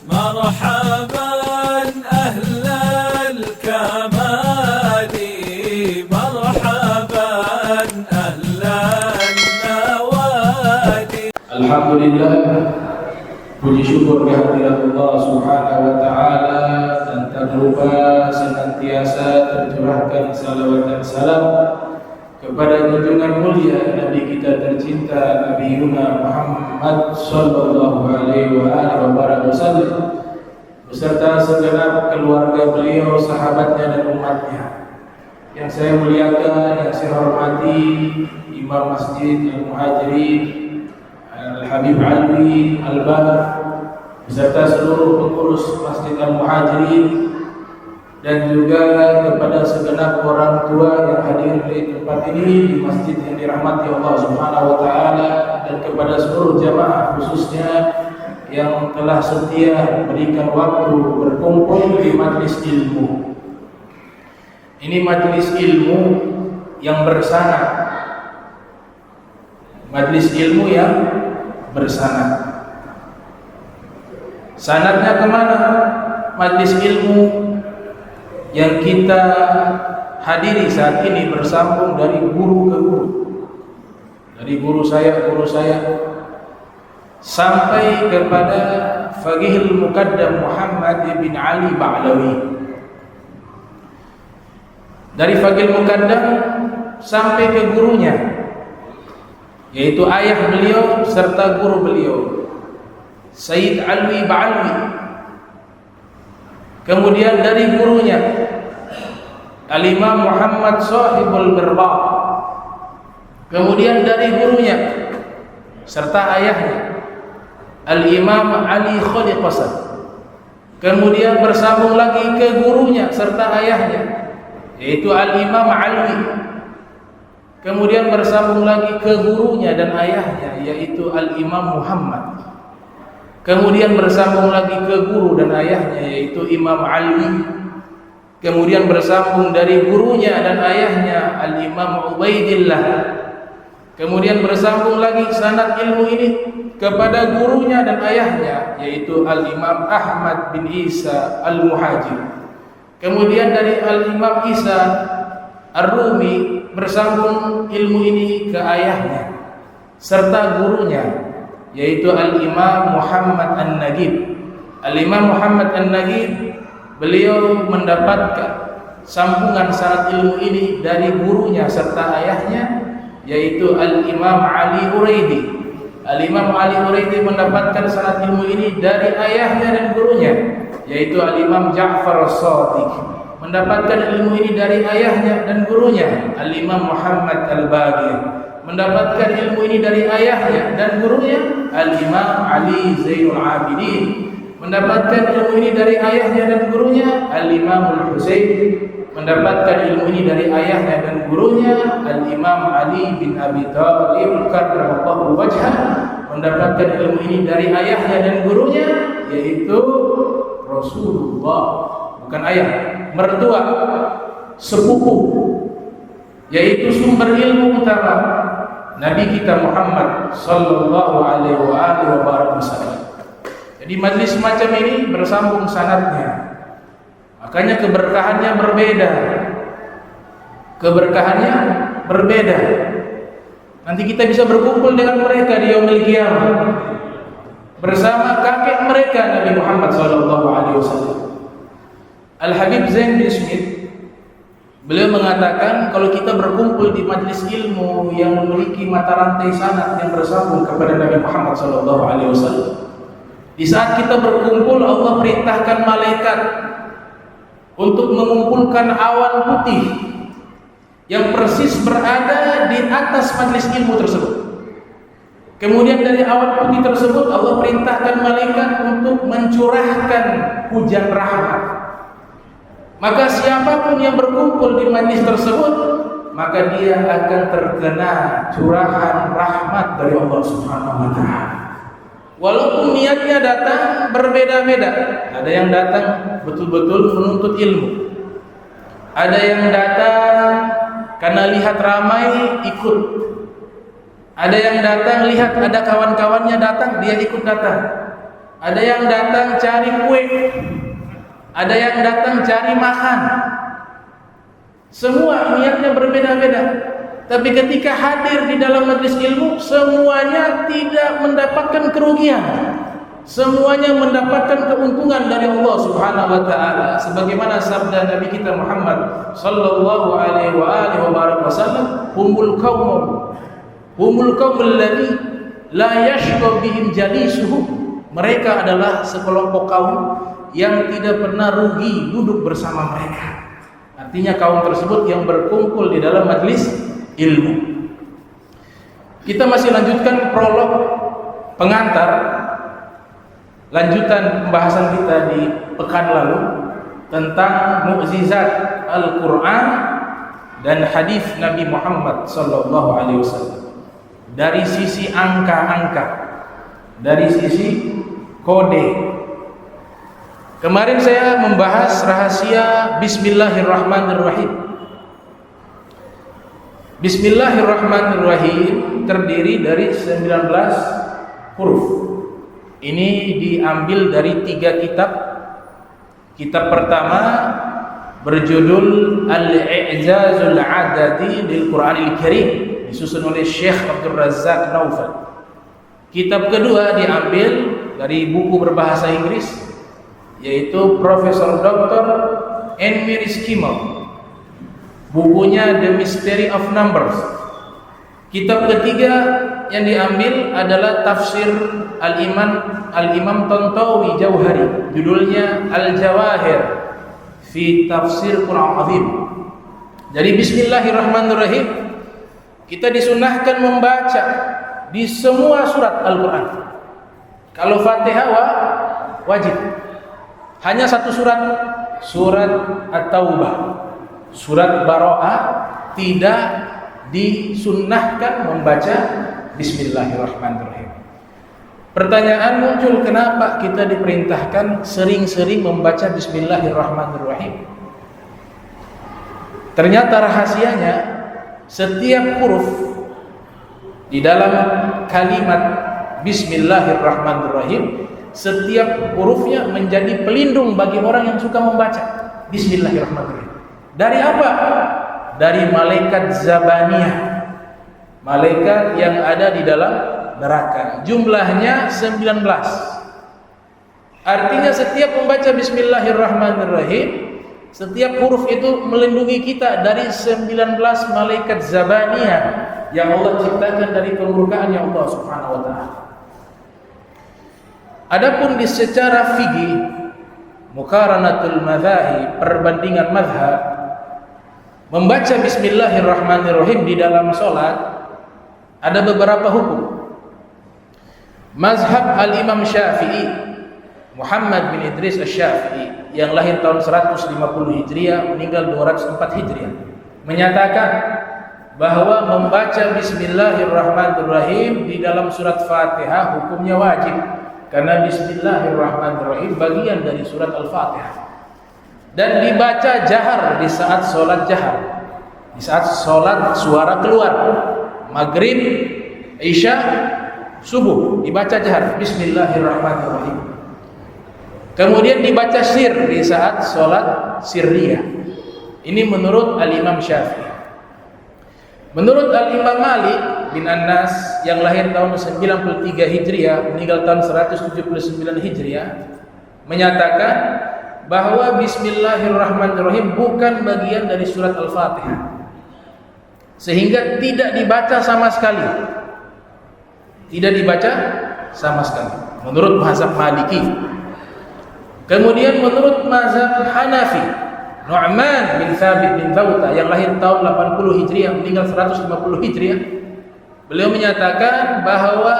مرحبا أهل الكمال مرحبا أهل النوادي. Alhamdulillah, puji syukur kehadirat Allah Subhanahu wa taala dan tak lupa senantiasa tercurahkan salawat dan salam kepada junjungan mulia Nabi kita tercinta Nabi Muhammad sallallahu alaihi wasallam beserta segenap keluarga beliau, sahabatnya dan umatnya. Yang saya muliakan, yang saya hormati Imam Masjid Al-Muhajirin Al-Habib Alwi Al-Bar beserta seluruh pengurus Masjid Al-Muhajirin dan juga kepada segenap orang tua yang hadir di tempat ini di masjid yang dirahmati Allah Subhanahu wa taala, dan kepada seluruh jamaah khususnya yang telah setia memberikan waktu berkumpul di majlis ilmu. Ini majlis ilmu yang bersanad. Majlis ilmu yang bersanad. Sanadnya kemana? Majlis ilmu yang kita hadiri saat ini bersambung dari guru ke guru, dari guru saya sampai kepada Faqihul Muqaddam Muhammad bin Ali Ba'lawi. Dari Faqihul Muqaddam sampai ke gurunya, yaitu ayah beliau serta guru beliau, Sayyid Alwi Ba'alwi. Kemudian dari gurunya Al-Imam Muhammad Shahibul Mirba. Kemudian dari gurunya serta ayahnya Al-Imam Ali Khaliqasan. Kemudian bersambung lagi ke gurunya serta ayahnya, yaitu Al-Imam Alwi. Kemudian bersambung lagi ke gurunya dan ayahnya, yaitu Al-Imam Muhammad. Kemudian bersambung lagi ke guru dan ayahnya, yaitu Imam Alwi. Kemudian bersambung dari gurunya dan ayahnya Al-Imam Ubaidillah. Kemudian bersambung lagi sanad ilmu ini kepada gurunya dan ayahnya, yaitu Al-Imam Ahmad bin Isa Al-Muhajir. Kemudian dari Al-Imam Isa Ar-Rumi bersambung ilmu ini ke ayahnya serta gurunya, yaitu Al-Imam Muhammad An-Nagib. Al-Imam Muhammad An-Nagib, beliau mendapatkan sambungan sanad ilmu ini dari gurunya serta ayahnya, yaitu Al-Imam Ali Uraidi. Al-Imam Ali Uraidi mendapatkan sanad ilmu ini dari ayahnya dan gurunya, yaitu Al-Imam Ja'far As-Shadiq. Mendapatkan ilmu ini dari ayahnya dan gurunya, Al-Imam Muhammad Al-Baqir. Mendapatkan ilmu ini dari ayahnya dan gurunya, Al-Imam Ali Zainul Abidin. Mendapatkan ilmu ini dari ayahnya dan gurunya, Al-Imam Al-Husain. Mendapatkan ilmu ini dari ayahnya dan gurunya, Al-Imam Ali bin Abi Thalib karramallahu wajhah. Mendapatkan ilmu ini dari ayahnya dan gurunya, yaitu Rasulullah, bukan ayah, mertua, sepupu, yaitu sumber ilmu utama Nabi kita Muhammad sallallahu alaihi wasallam. Jadi majlis semacam ini bersambung sanadnya. Makanya keberkahannya berbeda. Keberkahannya berbeda. Nanti kita bisa berkumpul dengan mereka di yaumil qiyamah bersama kakek mereka Nabi Muhammad sallallahu alaihi wasallam. Al-Habib Zain bin Smith, beliau mengatakan kalau kita berkumpul di majlis ilmu yang memiliki mata rantai sanad yang bersambung kepada Nabi Muhammad SAW, di saat kita berkumpul Allah perintahkan malaikat untuk mengumpulkan awan putih yang persis berada di atas majlis ilmu tersebut. Kemudian dari awan putih tersebut Allah perintahkan malaikat untuk mencurahkan hujan rahmat. Maka siapapun yang berkumpul di majlis tersebut, maka dia akan terkena curahan rahmat dari Allah Subhanahu wa taala. Walaupun niatnya datang berbeda-beda. Ada yang datang betul-betul menuntut ilmu. Ada yang datang karena lihat ramai ikut. Ada yang datang lihat ada kawan-kawannya datang, dia ikut datang. ada yang datang cari kue, ada yang datang cari makan. Semua niatnya berbeda-beda. Tapi ketika hadir di dalam majelis ilmu, semuanya tidak mendapatkan kerugian. Semuanya mendapatkan keuntungan dari Allah Subhanahu wa taala, sebagaimana sabda Nabi kita Muhammad sallallahu alaihi wasallam, humul qaum alladhi la yashqa bihim jalisuhum. Mereka adalah sekelompok kaum yang tidak pernah rugi duduk bersama mereka. Artinya kaum tersebut yang berkumpul di dalam majelis ilmu. Kita masih lanjutkan prolog pengantar, lanjutan pembahasan kita di pekan lalu tentang mukjizat Al-Quran dan hadis Nabi Muhammad sallallahu alaihi wasallam. Dari sisi angka-angka, dari sisi kode. Kemarin saya membahas rahasia Bismillahirrahmanirrahim. Bismillahirrahmanirrahim terdiri dari 19 huruf. Ini diambil dari 3 kitab. Kitab pertama berjudul Al-I'jazul Adadi lil Qur'anil Karim, disusun oleh Syekh Abdul Razzaq Naufal. Kitab kedua diambil dari buku berbahasa Inggris, yaitu Profesor Dr. Henry Skimmel, bukunya The Mystery of Numbers. Kitab ketiga yang diambil adalah tafsir Al-Imam Tantawi Jauhari, judulnya Al-Jawahir fi Tafsir Quran Azim. Jadi Bismillahirrahmanirrahim, kita disunahkan membaca di semua surat Al-Quran. Kalau Fatihah wajib. Hanya satu surat, surat At-Taubah. Surat Bara'ah tidak disunnahkan membaca Bismillahirrahmanirrahim. Pertanyaan muncul, kenapa kita diperintahkan sering-sering membaca Bismillahirrahmanirrahim? Ternyata rahasianya, setiap huruf di dalam kalimat Bismillahirrahmanirrahim, setiap hurufnya menjadi pelindung bagi orang yang suka membaca Bismillahirrahmanirrahim. Dari apa? Dari malaikat Zabaniyah, malaikat yang ada di dalam neraka. Jumlahnya 19. Artinya setiap membaca Bismillahirrahmanirrahim, setiap huruf itu melindungi kita dari 19 malaikat Zabaniyah yang Allah ciptakan dari kemurkaan yang Allah Subhanahu wa taala. Adapun di secara fikih, muqaranatul madzhab, perbandingan mazhab, membaca Bismillahirrahmanirrahim di dalam salat ada beberapa hukum. Mazhab Al-Imam Syafi'i, Muhammad bin Idris Asy-Syafi'i, yang lahir tahun 150 Hijriah, meninggal 204 Hijriah, menyatakan bahwa membaca Bismillahirrahmanirrahim di dalam surat Fatihah hukumnya wajib, karena Bismillahirrahmanirrahim bagian dari surat Al-Fatihah, dan dibaca jahar di saat sholat jahar, di saat sholat suara keluar, maghrib, isya, subuh, dibaca jahar Bismillahirrahmanirrahim. Kemudian dibaca sir di saat sholat sirriyah. Ini menurut Al-Imam Syafi'i. Menurut Al-Imam Malik bin Anas yang lahir tahun 93 Hijriah, meninggal tahun 179 Hijriah, menyatakan bahwa Bismillahirrahmanirrahim bukan bagian dari surat Al-Fatihah, sehingga tidak dibaca sama sekali. Tidak dibaca sama sekali menurut mazhab Maliki. Kemudian menurut mazhab Hanafi, Nu'man bin Thabit bin Thawta yang lahir tahun 80 Hijriah, meninggal 150 Hijriah, beliau menyatakan bahwa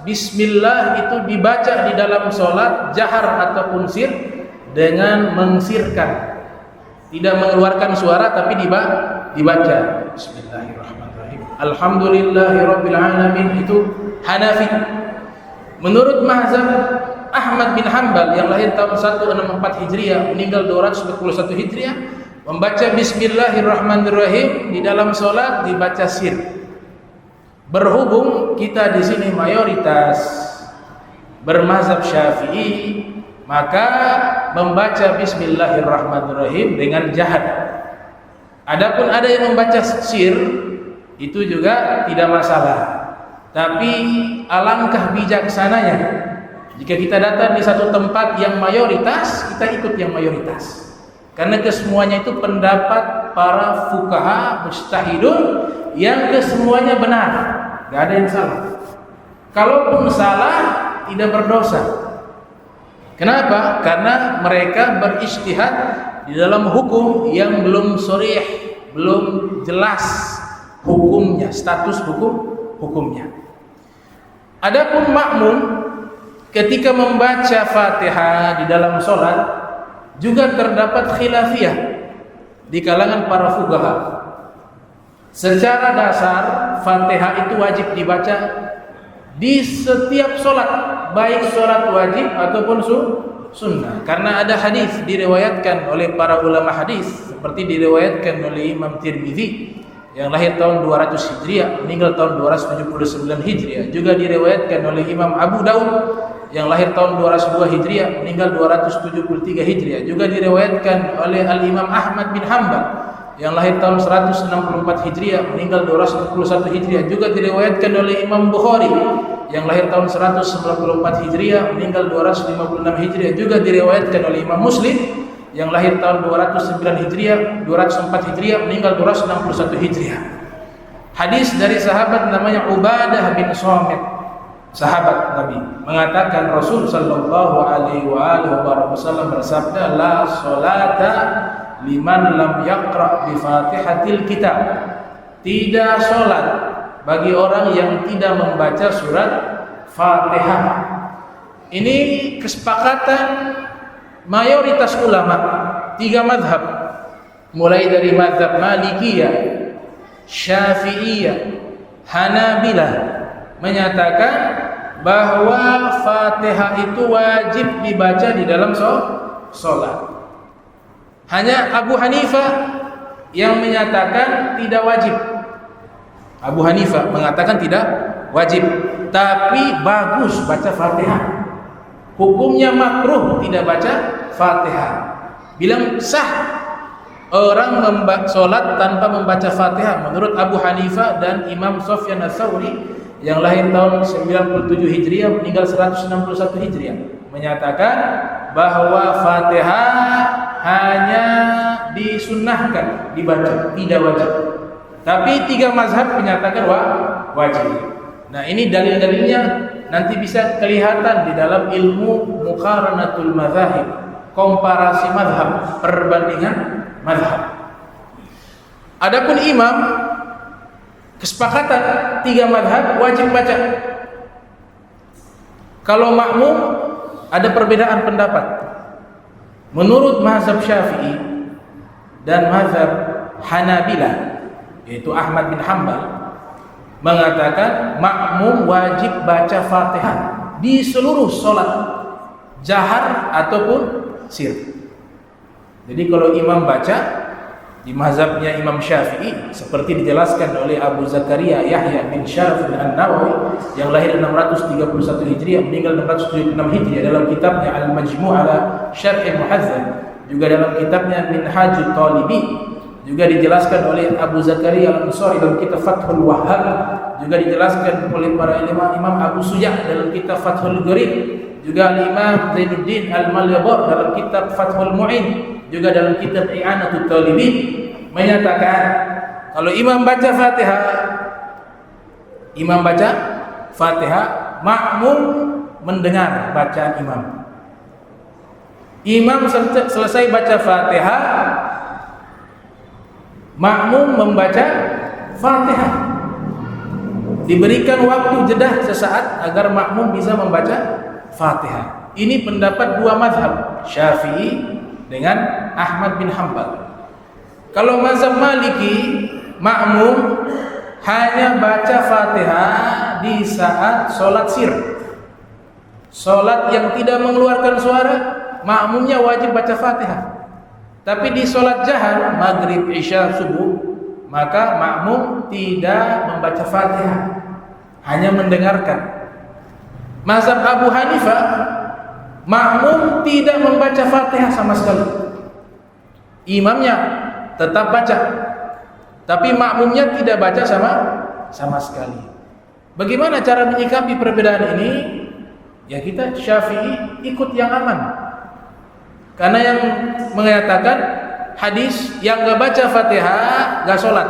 Bismillah itu dibaca di dalam sholat jahar ataupun sir dengan mengsirkan, tidak mengeluarkan suara tapi dibaca Bismillahirrahmanirrahim, Alhamdulillahirabbil alamin. Itu Hanafi. Menurut mazhab Ahmad bin Hanbal yang lahir tahun 164 Hijriah, meninggal 241 Hijriah, membaca Bismillahirrahmanirrahim di dalam sholat dibaca sir. Berhubung kita di sini mayoritas bermazhab Syafi'i, maka membaca Bismillahirrahmanirrahim dengan jahar. Adapun ada yang membaca sir, itu juga tidak masalah. Tapi alangkah bijaksananya jika kita datang di satu tempat yang mayoritas, kita ikut yang mayoritas. Karena kesemuanya itu pendapat para fuqaha mujtahidun yang kesemuanya benar, tidak ada yang salah. Kalaupun salah, tidak berdosa. Kenapa? Karena mereka berijtihad di dalam hukum yang belum sharih, belum jelas hukumnya, status hukumnya. Adapun makmum ketika membaca Fatihah di dalam sholat juga terdapat khilafiyah di kalangan para fuqaha. Secara dasar Fatihah itu wajib dibaca di setiap sholat, baik sholat wajib ataupun sunnah. Karena ada hadis diriwayatkan oleh para ulama hadis, seperti diriwayatkan oleh Imam Tirmidzi yang lahir tahun 200 Hijriah, meninggal tahun 279 Hijriah. Juga diriwayatkan oleh Imam Abu Daud yang lahir tahun 202 Hijriah, meninggal 273 Hijriah. Juga diriwayatkan oleh Al-Imam Ahmad bin Hanbal yang lahir tahun 164 Hijriah, meninggal 241 Hijriah. Juga diriwayatkan oleh Imam Bukhari yang lahir tahun 194 Hijriah, meninggal 256 Hijriah. Juga diriwayatkan oleh Imam Muslim yang lahir tahun 209 Hijriah, 204 Hijriah, meninggal 261 Hijriah. Hadis dari sahabat namanya Ubadah bin Samit, sahabat Nabi, mengatakan Rasul sallallahu alaihi wasallam bersabda, la sholata liman lam yaqra bi Fatihatil kitab. Tidak salat bagi orang yang tidak membaca surat Fatihah. Ini kesepakatan mayoritas ulama, 3 mazhab, mulai dari mazhab Malikiyah, Syafi'iyah, Hanabilah, menyatakan bahwa Fatihah itu wajib dibaca di dalam sholat. Hanya Abu Hanifah yang menyatakan tidak wajib. Abu Hanifah mengatakan tidak wajib, tapi bagus baca Fatihah. Hukumnya makruh tidak baca Fatihah. Bilang sah orang sholat tanpa membaca Fatihah menurut Abu Hanifah dan Imam Sufyan Ats-Tsauri yang lahir tahun 97 Hijriah, meninggal 161 Hijriah, menyatakan bahwa Fatihah hanya disunnahkan dibaca, tidak wajib. Tapi 3 mazhab menyatakan wajib. Nah, ini dalil-dalilnya nanti bisa kelihatan di dalam ilmu muqaranatul mazahib, komparasi mazhab, perbandingan mazhab. Adapun imam, kesepakatan 3 mazhab wajib baca. Kalau makmum ada perbedaan pendapat. Menurut mazhab Syafi'i dan mazhab Hanabilah, yaitu Ahmad bin Hanbal, mengatakan makmum wajib baca Fatihah di seluruh sholat, jahar ataupun sir. Jadi kalau imam baca, di mazhabnya Imam Syafi'i seperti dijelaskan oleh Abu Zakaria Yahya bin Syaraf An-Nawawi yang lahir 631 Hijriah, meninggal 676 Hijriah, dalam kitabnya Al-Majmu' ala Syarh Muhazzab, juga dalam kitabnya Minhajut Talibi, juga dijelaskan oleh Abu Zakaria Al-Ansari dalam kitab Fathul Wahhab, juga dijelaskan oleh para Imam Abu Suja' dalam kitab Fathul Gharib, juga Imam Zainuddin Al-Malyabar dalam kitab Fathul Mu'in, juga dalam kitab I'anatul Talibin, menyatakan kalau imam baca Fatihah, makmum mendengar bacaan imam. Imam selesai baca Fatihah, makmum membaca Fatihah. Diberikan waktu jeda sesaat agar makmum bisa membaca Fatihah. Ini pendapat 2 mazhab, Syafi'i dengan Ahmad bin Hanbal. Kalau mazhab Maliki, makmum hanya baca Fatihah di saat sholat sir. Sholat yang tidak mengeluarkan suara, makmumnya wajib baca Fatihah. Tapi di sholat jahar, maghrib, isya, subuh, maka makmum tidak membaca Fatihah, hanya mendengarkan. Mazhab Abu Hanifah, makmum tidak membaca Fatihah sama sekali. Imamnya tetap baca, tapi makmumnya tidak baca sama sekali. Bagaimana cara menyikapi perbedaan ini? Ya kita Syafi'i ikut yang aman. Karena yang mengatakan hadis yang gak baca Fatihah gak sholat.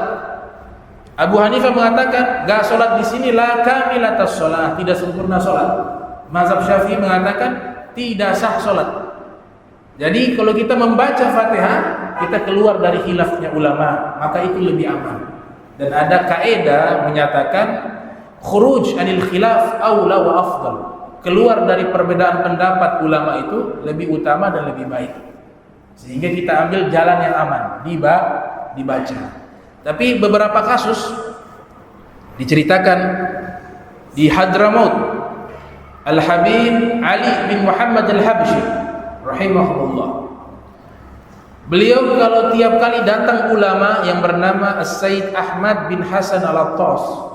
Abu Hanifah mengatakan gak sholat di sini la kamilatas sholat, tidak sempurna sholat. Mazhab Syafi'i mengatakan tidak sah sholat. Jadi kalau kita membaca Fatihah, kita keluar dari khilafnya ulama, maka itu lebih aman. Dan ada kaidah menyatakan khuruj anil khilaf aula wa afdal. Keluar dari perbedaan pendapat ulama itu lebih utama dan lebih baik. Sehingga kita ambil jalan yang aman, dibaca. Tapi beberapa kasus diceritakan di Hadramaut, Al-Habib Ali bin Muhammad Al-Habsyi rahimahullah. Beliau kalau tiap kali datang ulama yang bernama As-Sayyid Ahmad bin Hasan Al-Attas,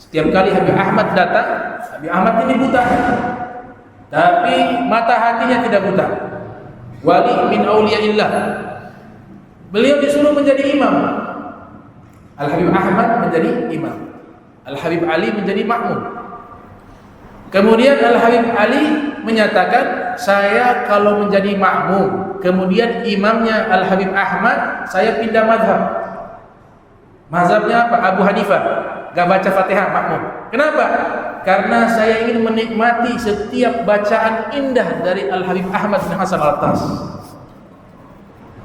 setiap kali Habib Ahmad datang, Habib Ahmad ini buta, tapi mata hatinya tidak buta. Wali min auliyaillah. Beliau disuruh menjadi imam. Al-Habib Ahmad menjadi imam, Al-Habib Ali menjadi makmum. Kemudian Al-Habib Ali menyatakan, saya kalau menjadi makmum, kemudian imamnya Al-Habib Ahmad, saya pindah mazhab. Mazhabnya apa? Abu Hanifah, gak baca Fatihah, makmum. Kenapa? Karena saya ingin menikmati setiap bacaan indah dari Al-Habib Ahmad bin Hasan Al-Attas.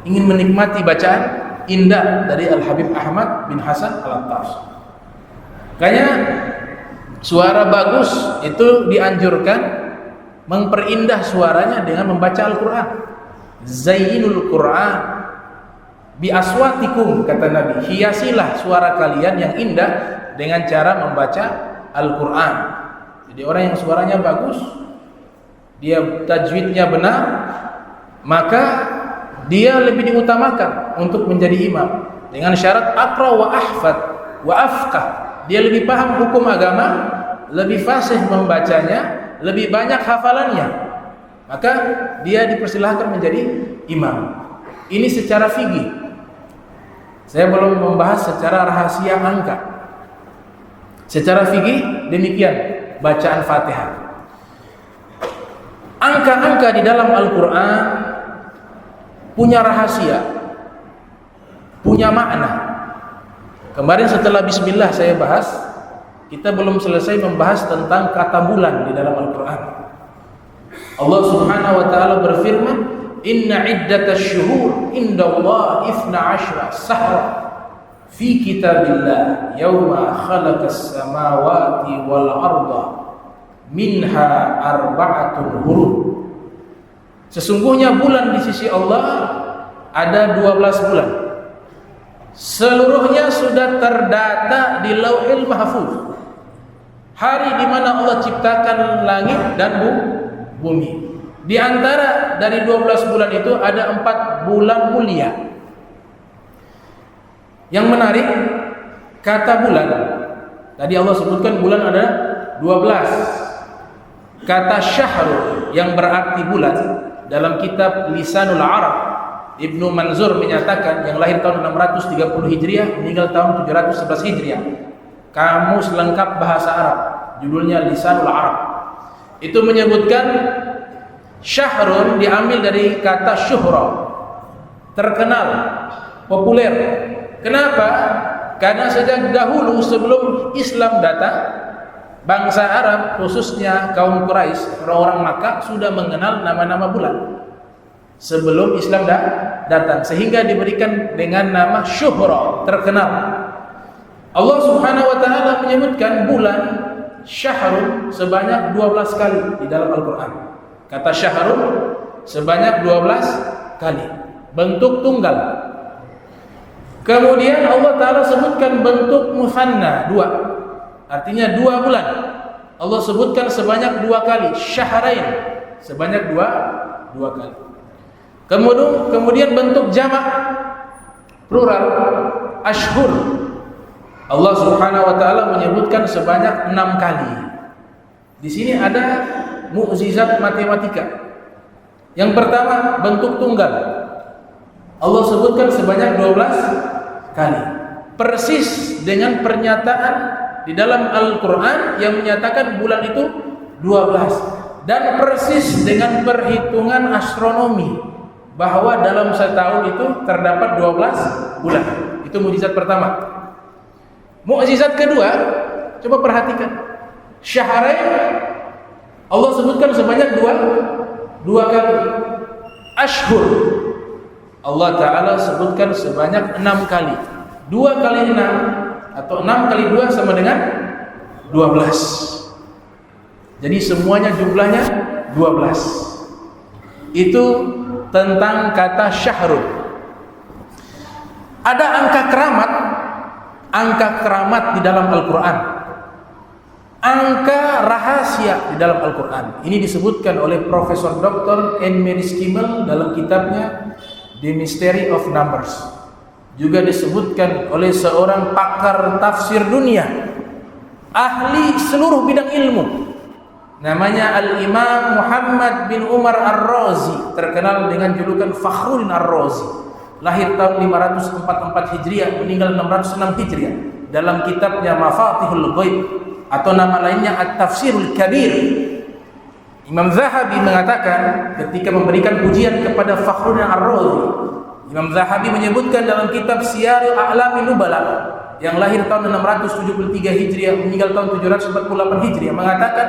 Ingin menikmati bacaan indah dari Al-Habib Ahmad bin Hasan Al-Attas. Kayaknya suara bagus itu dianjurkan memperindah suaranya dengan membaca Al-Quran. Zayyinul Quran bi aswatikum, kata Nabi, hiasilah suara kalian yang indah dengan cara membaca Al-Quran. Jadi orang yang suaranya bagus, dia tajwidnya benar, maka dia lebih diutamakan untuk menjadi imam. Dengan syarat aqra wa ahfad wa afqah, dia lebih paham hukum agama, lebih fasih membacanya, lebih banyak hafalannya, maka dia dipersilahkan menjadi imam. Ini secara fikih. Saya belum membahas secara rahasia angka. Secara fikih demikian bacaan Fatihah. Angka-angka di dalam Al-Quran punya rahasia, punya makna. Kemarin setelah bismillah saya bahas, kita belum selesai membahas tentang kata bulan di dalam Al-Quran. Allah Subhanahu wa taala berfirman, "Inna iddatasy syuhur indallahi 12 syahra fi kitabillah yauma khalaqas samawati wal arda minha arba'atun hurum." Sesungguhnya bulan di sisi Allah ada 12 bulan. Seluruhnya sudah terdata di Lauhil Mahfuz. Hari di mana Allah ciptakan langit dan bumi. Di antara dari 12 bulan itu ada 4 bulan mulia. Yang menarik, kata bulan, tadi Allah sebutkan bulan ada 12. Kata syahrul yang berarti bulan dalam kitab Lisanul Arab, Ibnu Manzur menyatakan, yang lahir tahun 630 Hijriah, meninggal tahun 711 Hijriah. Kamus lengkap bahasa Arab, judulnya Lisanul Arab. Itu menyebutkan syahrun diambil dari kata syuhra, terkenal, populer. Kenapa? Karena sejak dahulu sebelum Islam datang, bangsa Arab khususnya kaum Quraisy, orang-orang Makkah sudah mengenal nama-nama bulan sebelum Islam datang, sehingga diberikan dengan nama syuhra, terkenal. Allah Subhanahu wa taala menyebutkan bulan syahrun sebanyak 12 kali di dalam Al-Qur'an. Kata syahrun sebanyak 12 kali, bentuk tunggal. Kemudian Allah taala sebutkan bentuk musanna, 2. Artinya 2 bulan. Allah sebutkan sebanyak 2 kali, syahrain sebanyak 2 kali. Kemudian bentuk jamak plural, ashhur. Allah Subhanahu wa taala menyebutkan sebanyak 6 kali. Di sini ada mukjizat matematika. Yang pertama, bentuk tunggal. Allah sebutkan sebanyak 12 kali. Persis dengan pernyataan di dalam Al-Quran yang menyatakan bulan itu 12. Dan persis dengan perhitungan astronomi bahwa dalam setahun itu terdapat 12 bulan. Itu mukjizat pertama. Mukjizat kedua, coba perhatikan. Syahrain Allah sebutkan sebanyak dua kali. Ashhur Allah Ta'ala sebutkan sebanyak 6 kali. 2 kali 6 atau 6 kali 2 sama dengan 12. Jadi semuanya jumlahnya 12. Itu tentang kata syahrul. Ada angka keramat di dalam Al-Quran, angka rahasia di dalam Al-Quran. Ini disebutkan oleh Profesor Dr. N. Kimmel dalam kitabnya The Mystery of Numbers. Juga disebutkan oleh seorang pakar tafsir dunia, ahli seluruh bidang ilmu, namanya Al-Imam Muhammad bin Umar Ar-Razi, terkenal dengan julukan Fakhruddin Ar-Razi. Lahir tahun 544 Hijriah, meninggal 606 Hijriah. Dalam kitabnya Mafatihul Ghaib atau nama lainnya At-Tafsirul Kabir, Imam Zahabi mengatakan ketika memberikan pujian kepada Fakhruddin Ar-Razi, Imam Zahabi menyebutkan dalam kitab Siyarul A'lamin Nubala yang lahir tahun 673 Hijriah, meninggal tahun 748 Hijriah, mengatakan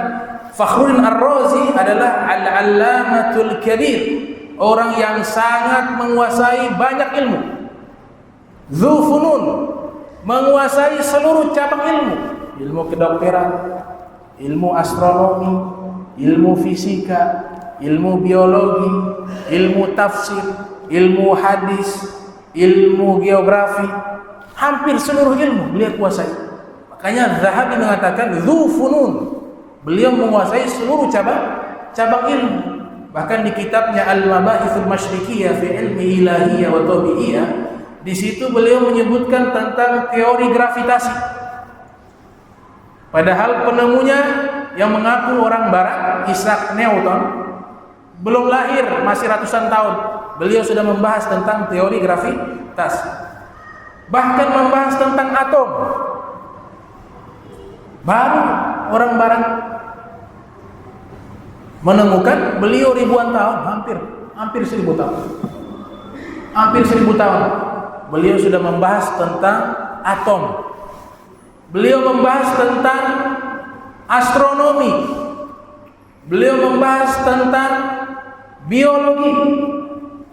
Fakhruddin Ar-Razi adalah Al-Allamatul Kabir, orang yang sangat menguasai banyak ilmu. Dzu funun, menguasai seluruh cabang ilmu. Ilmu kedokteran, ilmu astronomi, ilmu fisika, ilmu biologi, ilmu tafsir, ilmu hadis, ilmu geografi, hampir seluruh ilmu beliau kuasai. Makanya Zahabi mengatakan dzu funun, beliau menguasai seluruh cabang ilmu. Bahkan di kitabnya Al-Mabahithul Masyriqiyah fi Ilmi Ilahiyah wa Tabi'iyah, di situ beliau menyebutkan tentang teori gravitasi. Padahal penemunya yang mengaku orang barat, Isaac Newton, belum lahir, masih ratusan tahun. Beliau sudah membahas tentang teori gravitasi. Bahkan membahas tentang atom. Baru orang barat menemukan, beliau ribuan tahun, hampir 1000 tahun. Hampir 1000 tahun. Beliau sudah membahas tentang atom. Beliau membahas tentang astronomi. Beliau membahas tentang biologi.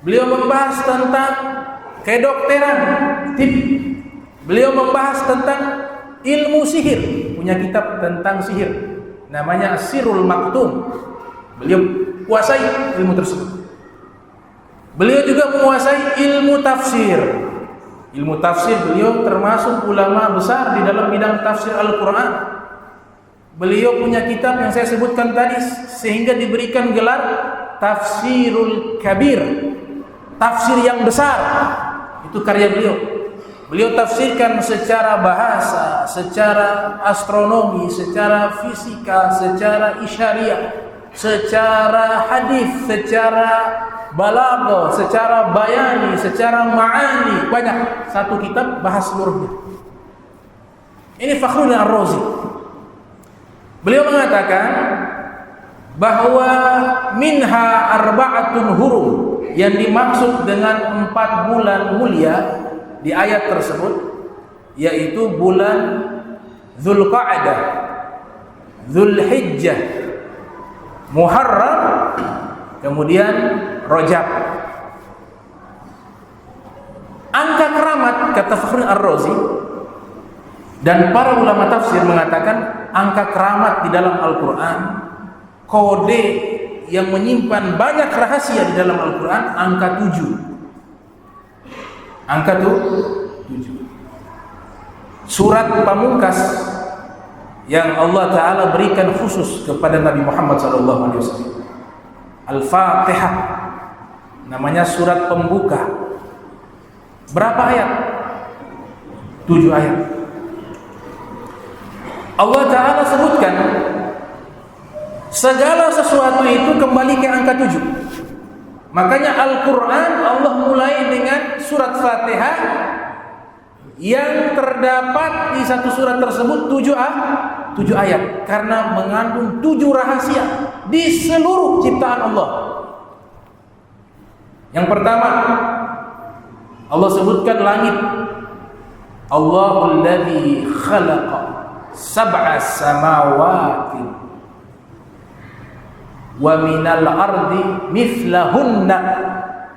Beliau membahas tentang kedokteran, beliau membahas tentang ilmu sihir, punya kitab tentang sihir, namanya Sirrul Maktum. Beliau kuasai ilmu tersebut. Beliau juga menguasai ilmu tafsir. Ilmu tafsir beliau termasuk ulama besar di dalam bidang tafsir Al-Quran. Beliau punya kitab yang saya sebutkan tadi, sehingga diberikan gelar Tafsirul Kabir, tafsir yang besar. Itu karya beliau. Beliau tafsirkan secara bahasa, secara astronomi, secara fisika, secara isyariah, secara hadis, secara balaghah, secara bayani, secara ma'ani, banyak. Satu kitab bahas seluruhnya. Ini Fakhruddin Ar-Razi. Beliau mengatakan bahwa minha arba'atun hurum, yang dimaksud dengan 4 bulan mulia di ayat tersebut yaitu bulan Dzulqa'dah, Dzulhijjah, Muharram, kemudian Rajab. Angka keramat, kata Fakhruddin Ar-Razi dan para ulama tafsir mengatakan angka keramat di dalam Al-Quran, kode yang menyimpan banyak rahasia di dalam Al-Quran, angka 7. Angka 7. Surat pamungkas yang Allah Ta'ala berikan khusus kepada Nabi Muhammad SAW, Al-Fatihah, namanya surat pembuka. Berapa ayat? 7 ayat. Allah Ta'ala sebutkan Segala sesuatu itu kembali ke angka 7. Makanya Al-Quran Allah mulai dengan surat Fatihah yang terdapat di satu surat tersebut 7 ayat, karena mengandung 7 rahasia di seluruh ciptaan Allah. Yang pertama, Allah sebutkan langit. Allahul ladzi khalaqa sab'a samawati wa minal ardi mithlahunna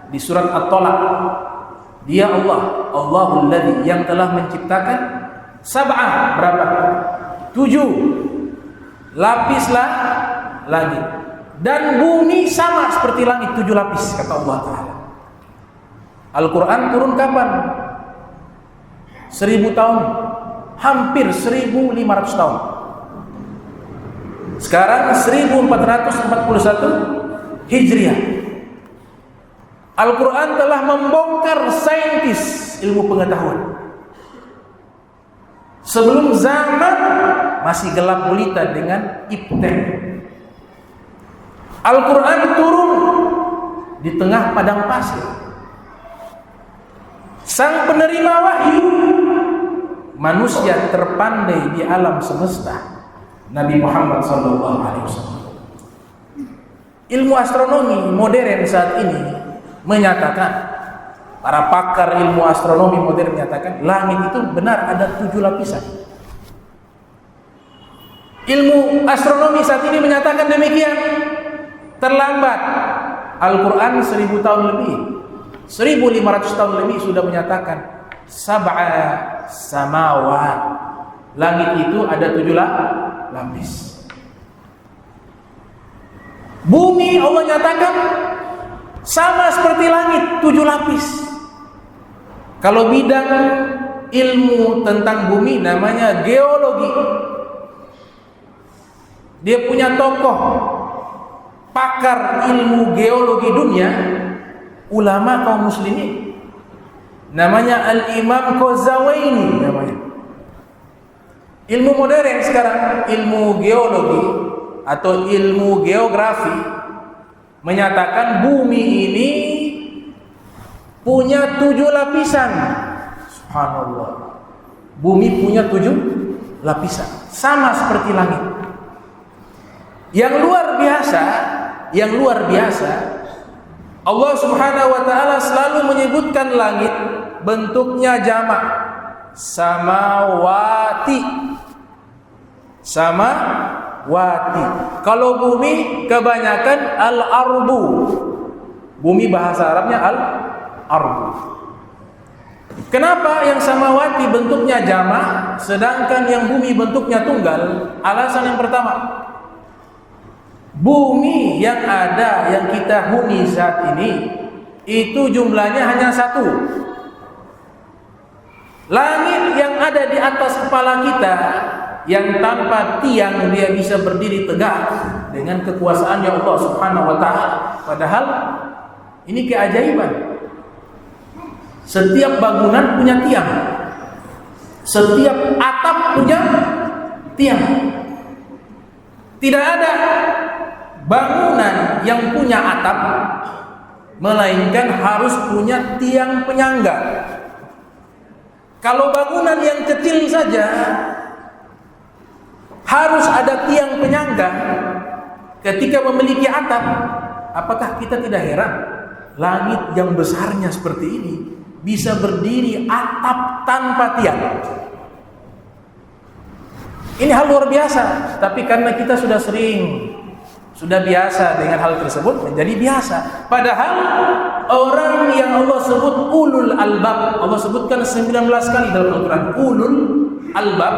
di surat At-Talaq. Dia Allah, Allahul ladzi yang telah menciptakan sab'ah, berapa? 7 lapislah langit, dan bumi sama seperti langit 7 lapis, kata Allah Ta'ala. Al-Quran turun kapan? 1000 tahun, hampir 1500 tahun. Sekarang 1441 Hijriah. Al-Quran telah membongkar saintis ilmu pengetahuan. Sebelum zaman masih gelap gulita dengan iptek. Al-Quran turun di tengah padang pasir. Sang penerima wahyu, manusia terpandai di alam semesta, Nabi Muhammad SAW. Ilmu astronomi modern saat ini menyatakan, para pakar ilmu astronomi modern menyatakan langit itu benar ada 7 lapisan. Ilmu astronomi saat ini menyatakan demikian. Terlambat. Al-Quran 1000 tahun lebih, 1500 tahun lebih sudah menyatakan sab'a samawat. Langit itu ada 7 lapis. Bumi Allah nyatakan sama seperti langit 7 lapis. Kalau bidang ilmu tentang bumi namanya geologi. Dia punya tokoh pakar ilmu geologi dunia, ulama kaum muslimin, namanya Al-Imam Qazawaini namanya. Ilmu modern sekarang, ilmu geologi atau ilmu geografi menyatakan bumi ini punya 7 lapisan. Subhanallah. Bumi punya 7 lapisan, sama seperti langit. Yang luar biasa, Allah Subhanahu wa taala selalu menyebutkan langit bentuknya jamak, samawati. Kalau bumi kebanyakan al-ardu. Bumi bahasa Arabnya al-ardu. Kenapa yang samawati bentuknya jamak sedangkan yang bumi bentuknya tunggal? Alasan yang pertama, bumi yang ada, yang kita huni saat ini, itu jumlahnya hanya 1. Langit yang ada di atas kepala kita, yang tanpa tiang dia bisa berdiri tegak dengan kekuasaannya Allah Subhanahu wa taala. Padahal ini keajaiban. Setiap bangunan punya tiang. Setiap atap punya tiang. Tidak ada bangunan yang punya atap melainkan harus punya tiang penyangga. Kalau bangunan yang kecil saja harus ada tiang penyangga ketika memiliki atap, apakah kita tidak heran langit yang besarnya seperti ini bisa berdiri atap tanpa tiang? Ini hal luar biasa, tapi karena kita sudah biasa dengan hal tersebut, menjadi biasa. Padahal orang yang Allah sebut ulul albab, Allah sebutkan 19 kali dalam Al-Quran, ulul albab,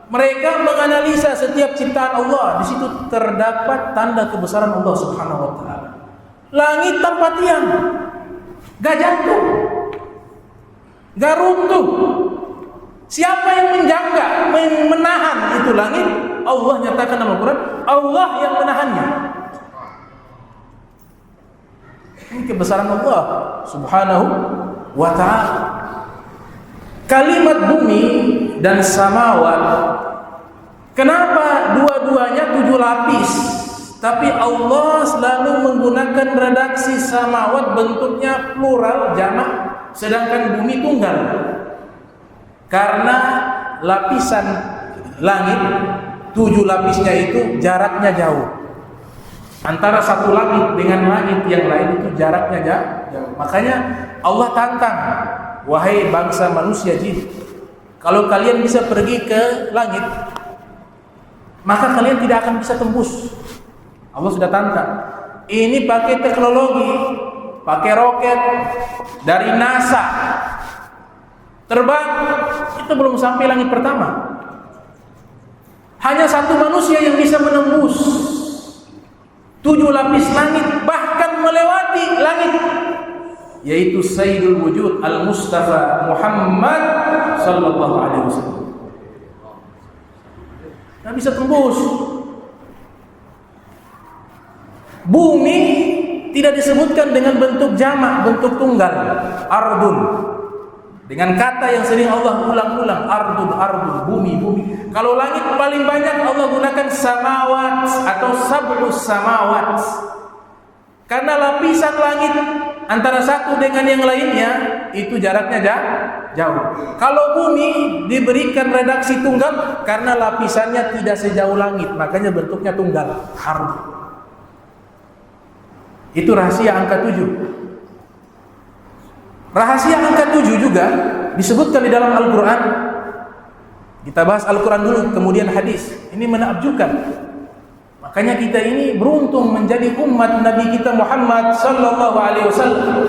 mereka menganalisa setiap ciptaan Allah. Di situ terdapat tanda kebesaran Allah Subhanahu wa taala. Langit tanpa tiang, gak jatuh, gak runtuh. Siapa yang menjaga, menahan itu langit? Allah nyatakan dalam Al-Quran, Allah yang menahannya. Ini kebesaran Allah Subhanahu wa ta'ala. Kalimat bumi dan samawat, kenapa dua-duanya 7 lapis? Tapi Allah selalu menggunakan redaksi samawat bentuknya plural jamak, sedangkan bumi tunggal. Karena lapisan langit 7 lapisnya itu jaraknya jauh. Antara satu langit dengan langit yang lain itu jaraknya jauh. Makanya Allah tantang, wahai bangsa manusia jin, kalau kalian bisa pergi ke langit, maka kalian tidak akan bisa tembus. Allah sudah tantang. Ini pakai teknologi, pakai roket dari NASA. Terbang, itu belum sampai langit pertama. Hanya satu manusia yang bisa menembus 7 lapis langit, bahkan melewati langit, yaitu Sayyidul Wujud Al-Mustafa Muhammad sallallahu alaihi wasallam. Nggak bisa tembus. Bumi tidak disebutkan dengan bentuk jamak, bentuk tunggal, ardun. Dengan kata yang sering Allah ulang-ulang, ardun, bumi. Kalau langit paling banyak Allah gunakan samawat atau sab'us samawat. Karena lapisan langit antara satu dengan yang lainnya itu jaraknya jauh. Kalau bumi diberikan redaksi tunggal karena lapisannya tidak sejauh langit, makanya bentuknya tunggal, ardun. Itu rahasia angka 7. Rahasia angka 7 juga disebutkan di dalam Al-Quran. Kita bahas Al-Quran dulu, kemudian hadis. Ini menakjubkan. Makanya kita ini beruntung menjadi umat Nabi kita Muhammad sallallahu alaihi wasallam.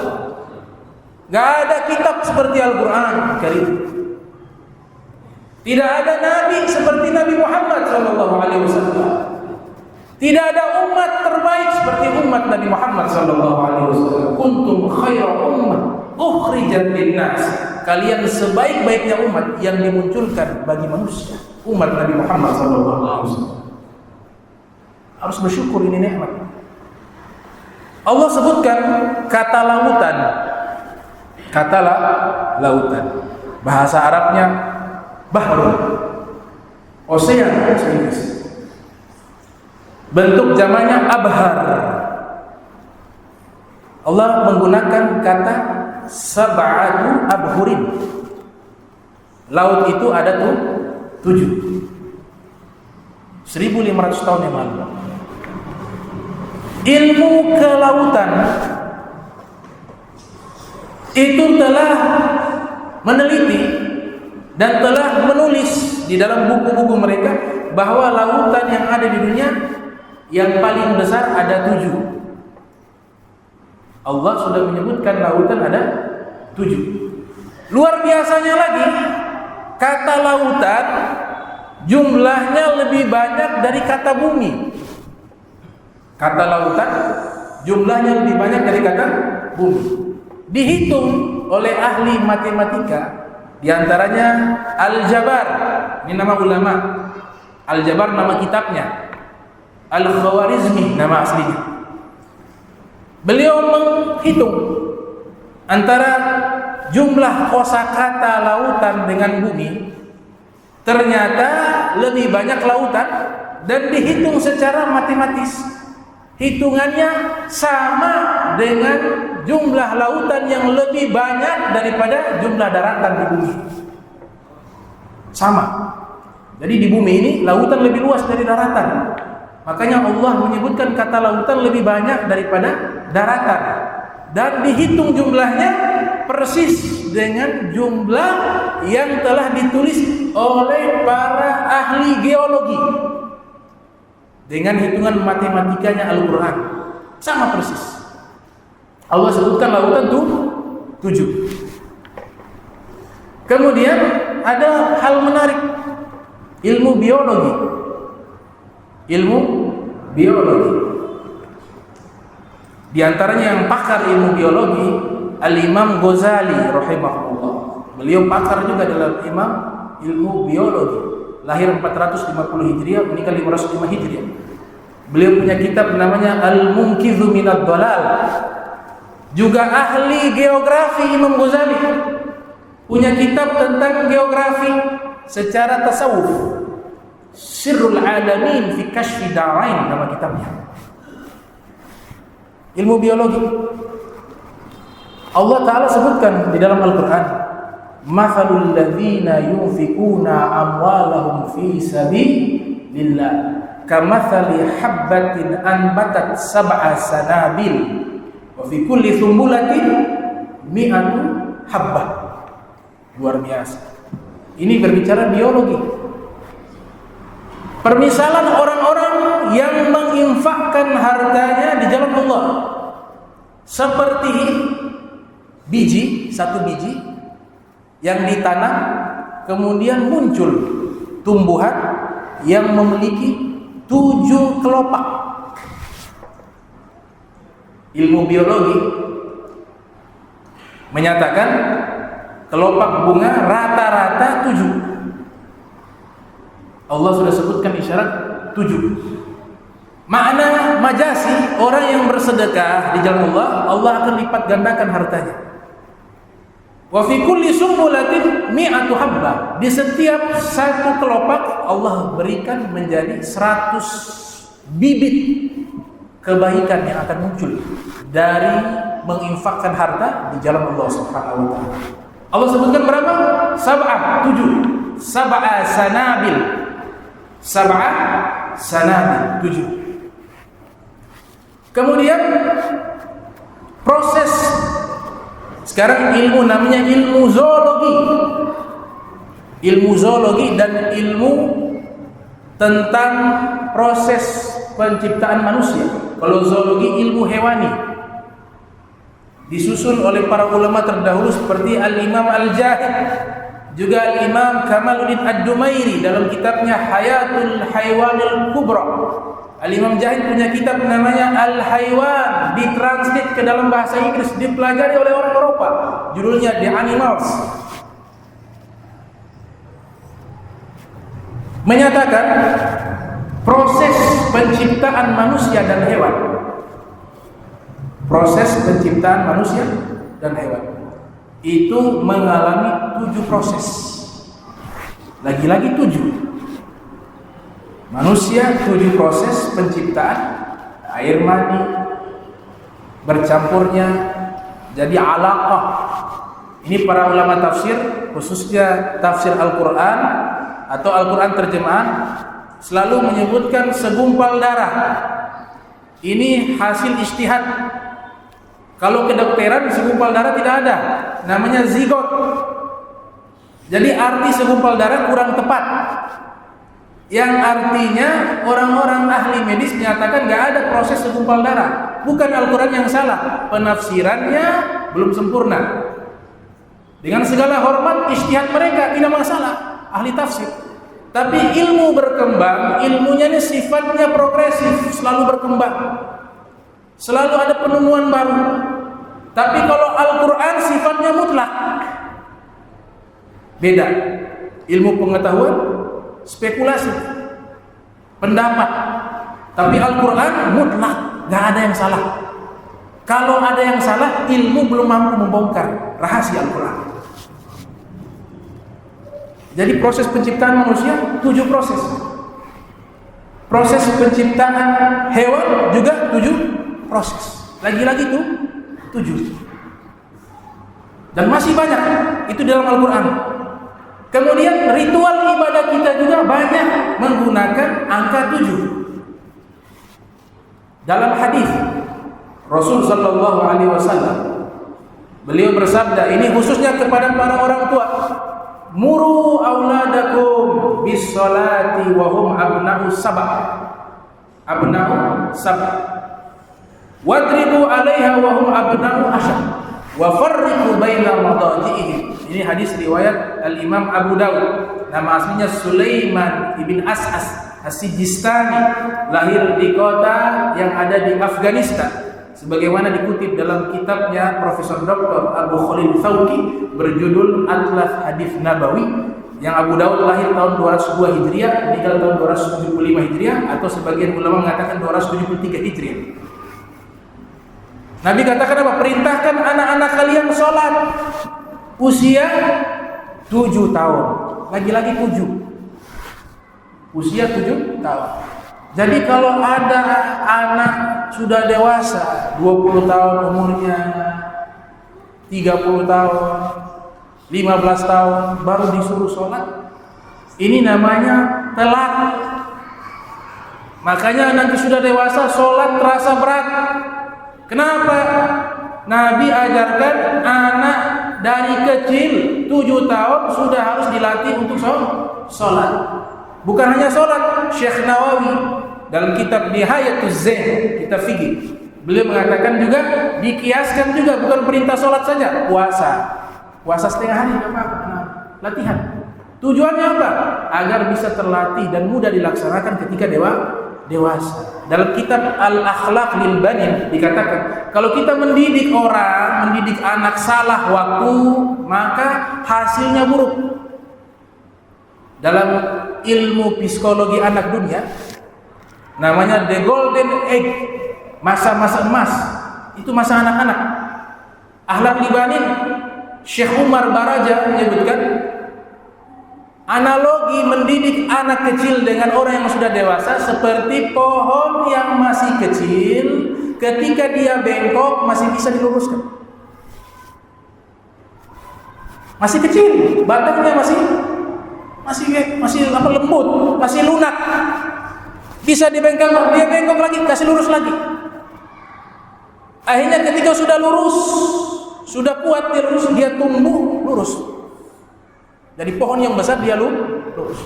Gak ada kitab seperti Al-Quran Karim. Tidak ada nabi seperti Nabi Muhammad sallallahu alaihi wasallam. Tidak ada umat terbaik seperti umat Nabi Muhammad sallallahu alaihi wasallam. Kuntum khairu ummah ukhrijat linnas. Kalian sebaik-baiknya umat yang dimunculkan bagi manusia, umat Nabi Muhammad sallallahu alaihi wasallam. Harus bersyukur, ini nikmat. Allah sebutkan kata lautan. Kata lautan. Bahasa Arabnya bahrun. Ocean bahasa Inggris. Bentuk jamaknya abhar. Allah menggunakan kata sab'atu abhurin. Laut itu ada 7. 1500 tahun yang lalu. Ilmu kelautan itu telah meneliti dan telah menulis di dalam buku-buku mereka bahwa lautan yang ada di dunia yang paling besar ada 7. Allah sudah menyebutkan lautan ada 7. Luar biasanya lagi, kata lautan jumlahnya lebih banyak dari kata bumi. Kata lautan jumlahnya lebih banyak dari kata bumi. Dihitung oleh ahli matematika, diantaranya Al-Jabar, ini nama ulama. Al-Jabar nama kitabnya, Al-Khawarizmi nama aslinya. Beliau menghitung antara jumlah kosakata lautan dengan bumi. Ternyata lebih banyak lautan, dan dihitung secara matematis. Hitungannya sama dengan jumlah lautan yang lebih banyak daripada jumlah daratan di bumi. Sama. Jadi di bumi ini lautan lebih luas dari daratan. Makanya Allah menyebutkan kata lautan lebih banyak daripada daratan. Dan dihitung jumlahnya persis dengan jumlah yang telah ditulis oleh para ahli geologi. Dengan hitungan matematikanya Al-Quran. Sama persis. Allah sebutkan lautan itu 7. Kemudian ada hal menarik. Ilmu biologi. Ilmu biologi. Di antaranya yang pakar ilmu biologi, Al-Imam Ghazali rahimahullah. Beliau pakar juga dalam ilmu biologi. Lahir 450 Hijriah, meninggal 505 Hijriah. Beliau punya kitab namanya Al-Munqidhu Minad Dhalal. Juga ahli geografi Imam Ghazali. Punya kitab tentang geografi secara tasawuf. Sirrul Alamin fi Kashfi Da'ain nama kitabnya. ilmu biologi. Allah Ta'ala sebutkan di dalam Al-Quran, mathalul ladzina yunfikuna amwalahum fi sabilillah kamathali habbatin anbatat sab'a sanabil wa fi kulli thumbulatin mi'atu habbah. Luar biasa. Ini berbicara biologi. Permisalan orang-orang yang menginfakkan hartanya di jalan Allah seperti satu biji yang ditanam kemudian muncul tumbuhan yang memiliki 7 kelopak. Ilmu biologi menyatakan kelopak bunga rata-rata 7. Allah sudah sebutkan isyarat 7. Makna majasi, orang yang bersedekah di jalan Allah, Allah akan lipat gandakan hartanya. Wa fi kulli sumbulatin mi'atu habbah. Di setiap satu kelopak Allah berikan menjadi 100 bibit kebaikan yang akan muncul dari menginfakkan harta di jalan Allah Subhanahu wa taala. Allah sebutkan berapa? 7. Sab'a sanabil. 7. Kemudian proses sekarang ilmu namanya ilmu zoologi. Ilmu zoologi dan ilmu tentang proses penciptaan manusia. Kalau zoologi ilmu hewani, disusun oleh para ulama terdahulu seperti Al-Imam Al-Jahid, juga Al-Imam Kamaluddin Ad-Dumairi dalam kitabnya Hayatul Haywanil Kubra. Al-Imam Jahid punya kitab namanya Al-Haywan, ditranslate ke dalam bahasa Inggris, dipelajari oleh orang Eropa. Judulnya The Animals. Menyatakan proses penciptaan manusia dan hewan. Proses penciptaan manusia dan hewan itu mengalami 7 proses. Lagi-lagi 7. Manusia 7 proses penciptaan, air mani bercampurnya jadi alaqah. Ini para ulama tafsir, khususnya tafsir Al-Quran atau Al-Quran terjemahan, selalu menyebutkan segumpal darah. Ini hasil ijtihad. Kalau kedokteran segumpal darah tidak ada, namanya zigot. Jadi arti segumpal darah kurang tepat. Yang artinya orang-orang ahli medis menyatakan nggak ada proses segumpal darah. Bukan Al-Quran yang salah, penafsirannya belum sempurna. Dengan segala hormat ijtihad mereka tidak masalah, ahli tafsir. Tapi ilmu berkembang, ilmunya ini sifatnya progresif, selalu berkembang. Selalu ada penemuan baru. Tapi kalau Al-Quran sifatnya mutlak. Beda. Ilmu pengetahuan spekulasi, pendapat. Tapi Al-Quran mutlak, gak ada yang salah. Kalau ada yang salah, ilmu belum mampu membongkar rahasia Al-Quran. Jadi proses penciptaan manusia 7 proses. Proses penciptaan hewan juga 7 proses. Lagi-lagi itu 7. Dan masih banyak itu dalam Al-Quran. Kemudian ritual ibadah kita juga banyak menggunakan angka 7. Dalam hadis Rasul sallallahu alaihi wasallam, beliau bersabda, ini khususnya kepada para orang tua, muru auladakum bis salati wa hum abna'u sab'a wadribu 'alaiha wa hum abna'u ashar wa farriqu baina madaji'ihim. Ini hadis riwayat Al-Imam Abu Dawud. Nama aslinya Sulaiman ibn As'as As-Sijistani, lahir di kota yang ada di Afghanistan, sebagaimana dikutip dalam kitabnya Profesor Dr. Abu Khalil Thawki berjudul Atlas Hadis Nabawi, yang Abu Dawud lahir tahun 202 Hijriah, meninggal tahun 275 Hijriah, atau sebagian ulama mengatakan 273 Hijriah. Nabi katakan apa? Perintahkan anak-anak kalian sholat usia 7 tahun. Lagi-lagi 7. Usia 7 tahun. Jadi kalau ada anak sudah dewasa, 20 tahun umurnya, 30 tahun, 15 tahun baru disuruh sholat, ini namanya telat. Makanya nanti sudah dewasa sholat terasa berat. Kenapa? Nabi ajarkan anak dari kecil 7 tahun sudah harus dilatih untuk sholat. Bukan hanya sholat. Syekh Nawawi dalam kitab Nihayatuz Zain, kitab fikih, beliau mengatakan juga dikiaskan juga, bukan perintah sholat saja, puasa setengah hari apa-apa, latihan. Tujuannya apa? Agar bisa terlatih dan mudah dilaksanakan ketika dewasa. Dalam kitab Al-Akhlaq lil Banin dikatakan, kalau kita mendidik anak salah waktu, maka hasilnya buruk. Dalam ilmu psikologi anak dunia, namanya the golden age, masa-masa emas. Itu masa anak-anak. Akhlaq lil Banin, Syekh Umar Baraja menyebutkan, analogi mendidik anak kecil dengan orang yang sudah dewasa seperti pohon yang masih kecil, ketika dia bengkok masih bisa diluruskan. Masih kecil, batangnya masih lembut, masih lunak. Bisa dibengkok, dia bengkok lagi, kasih lurus lagi. Akhirnya ketika sudah lurus, sudah kuat dia lurus, dia tumbuh lurus. Dari pohon yang besar dia lurus.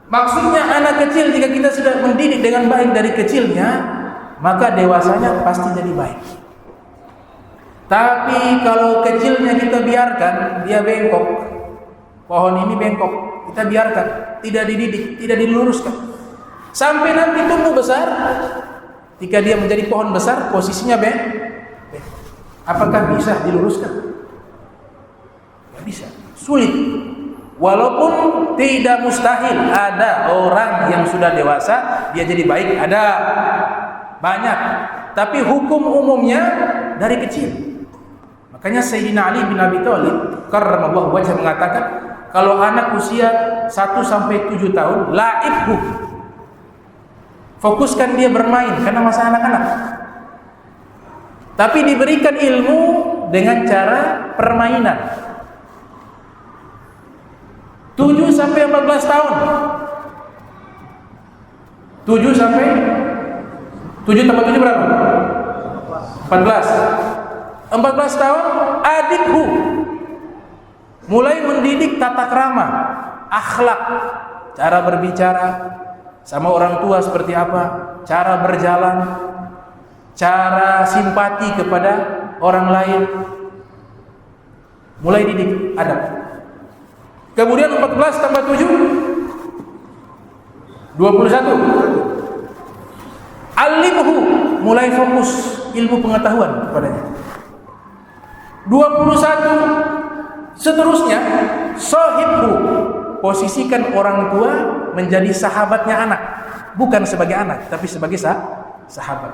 Maksudnya anak kecil jika kita sudah mendidik dengan baik dari kecilnya, maka dewasanya pasti jadi baik. Tapi kalau kecilnya kita biarkan dia bengkok, pohon ini bengkok, kita biarkan, tidak dididik, tidak diluruskan, sampai nanti tumbuh besar. Ketika dia menjadi pohon besar, posisinya bengkok. Apakah bisa diluruskan? Bisa, sulit. Walaupun tidak mustahil, ada orang yang sudah dewasa dia jadi baik, ada banyak. Tapi hukum umumnya dari kecil. Makanya Sayyidina Ali bin Abi Thalib karramallahu wajhah mengatakan, kalau anak usia 1 sampai 7 tahun, la'ibhu, fokuskan dia bermain karena masa anak-anak. Tapi diberikan ilmu dengan cara permainan. 7 sampai 14 tahun. 7 sampai 7 tambah 7 berapa? 14. 14 tahun adikhu mulai mendidik tata krama, akhlak, cara berbicara sama orang tua seperti apa, cara berjalan, cara simpati kepada orang lain. Mulai didik adab. Kemudian 14 tambah 7 21. Alimhu, mulai fokus ilmu pengetahuan kepadanya. 21 seterusnya, sahibhu, posisikan orang tua menjadi sahabatnya anak, bukan sebagai anak tapi sebagai sahabat.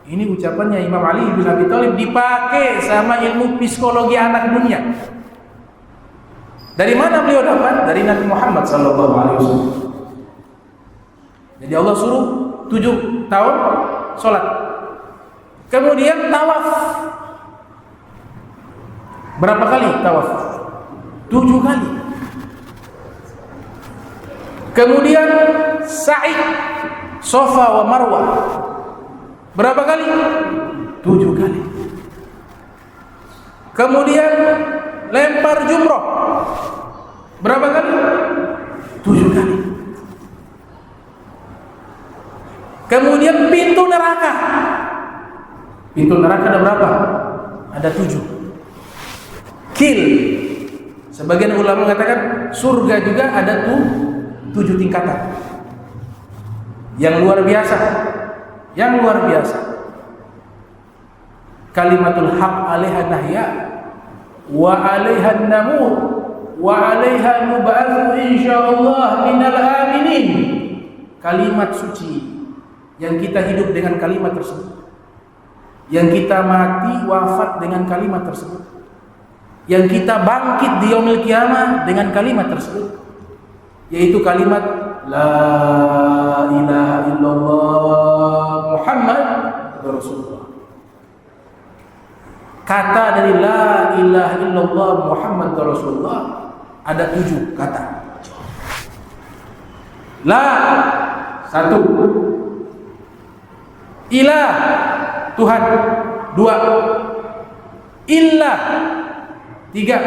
Ini ucapannya Imam Ali bin Abi Thalib dipakai sama ilmu psikologi anak dunia. Dari mana beliau dapat? Dari Nabi Muhammad SAW. Jadi Allah suruh 7 tahun sholat. Kemudian tawaf. Berapa kali tawaf? 7 kali. Kemudian sa'i, Safa wa Marwah. Berapa kali? 7 kali. Kemudian lempar jumroh. Berapa kali? 7 kali. Kemudian pintu neraka. Pintu neraka ada berapa? Ada 7. Kill. Sebagian ulama mengatakan surga juga ada 7 tingkatan. Yang luar biasa. Yang luar biasa. Kalimatul haq 'alaiha nahya wa 'alaiha namut wa 'alaiha nub'atsu insyaallah minal aminin. Kalimat suci yang kita hidup dengan kalimat tersebut, yang kita mati wafat dengan kalimat tersebut, yang kita bangkit di yaumil qiyamah dengan kalimat tersebut, yaitu kalimat la ilaha illallah Muhammad Rasulullah. Kata dari la ilaha illallah Muhammad Rasulullah ada 7 kata. La, 1. Ilah, Tuhan, 2. Illah, 3.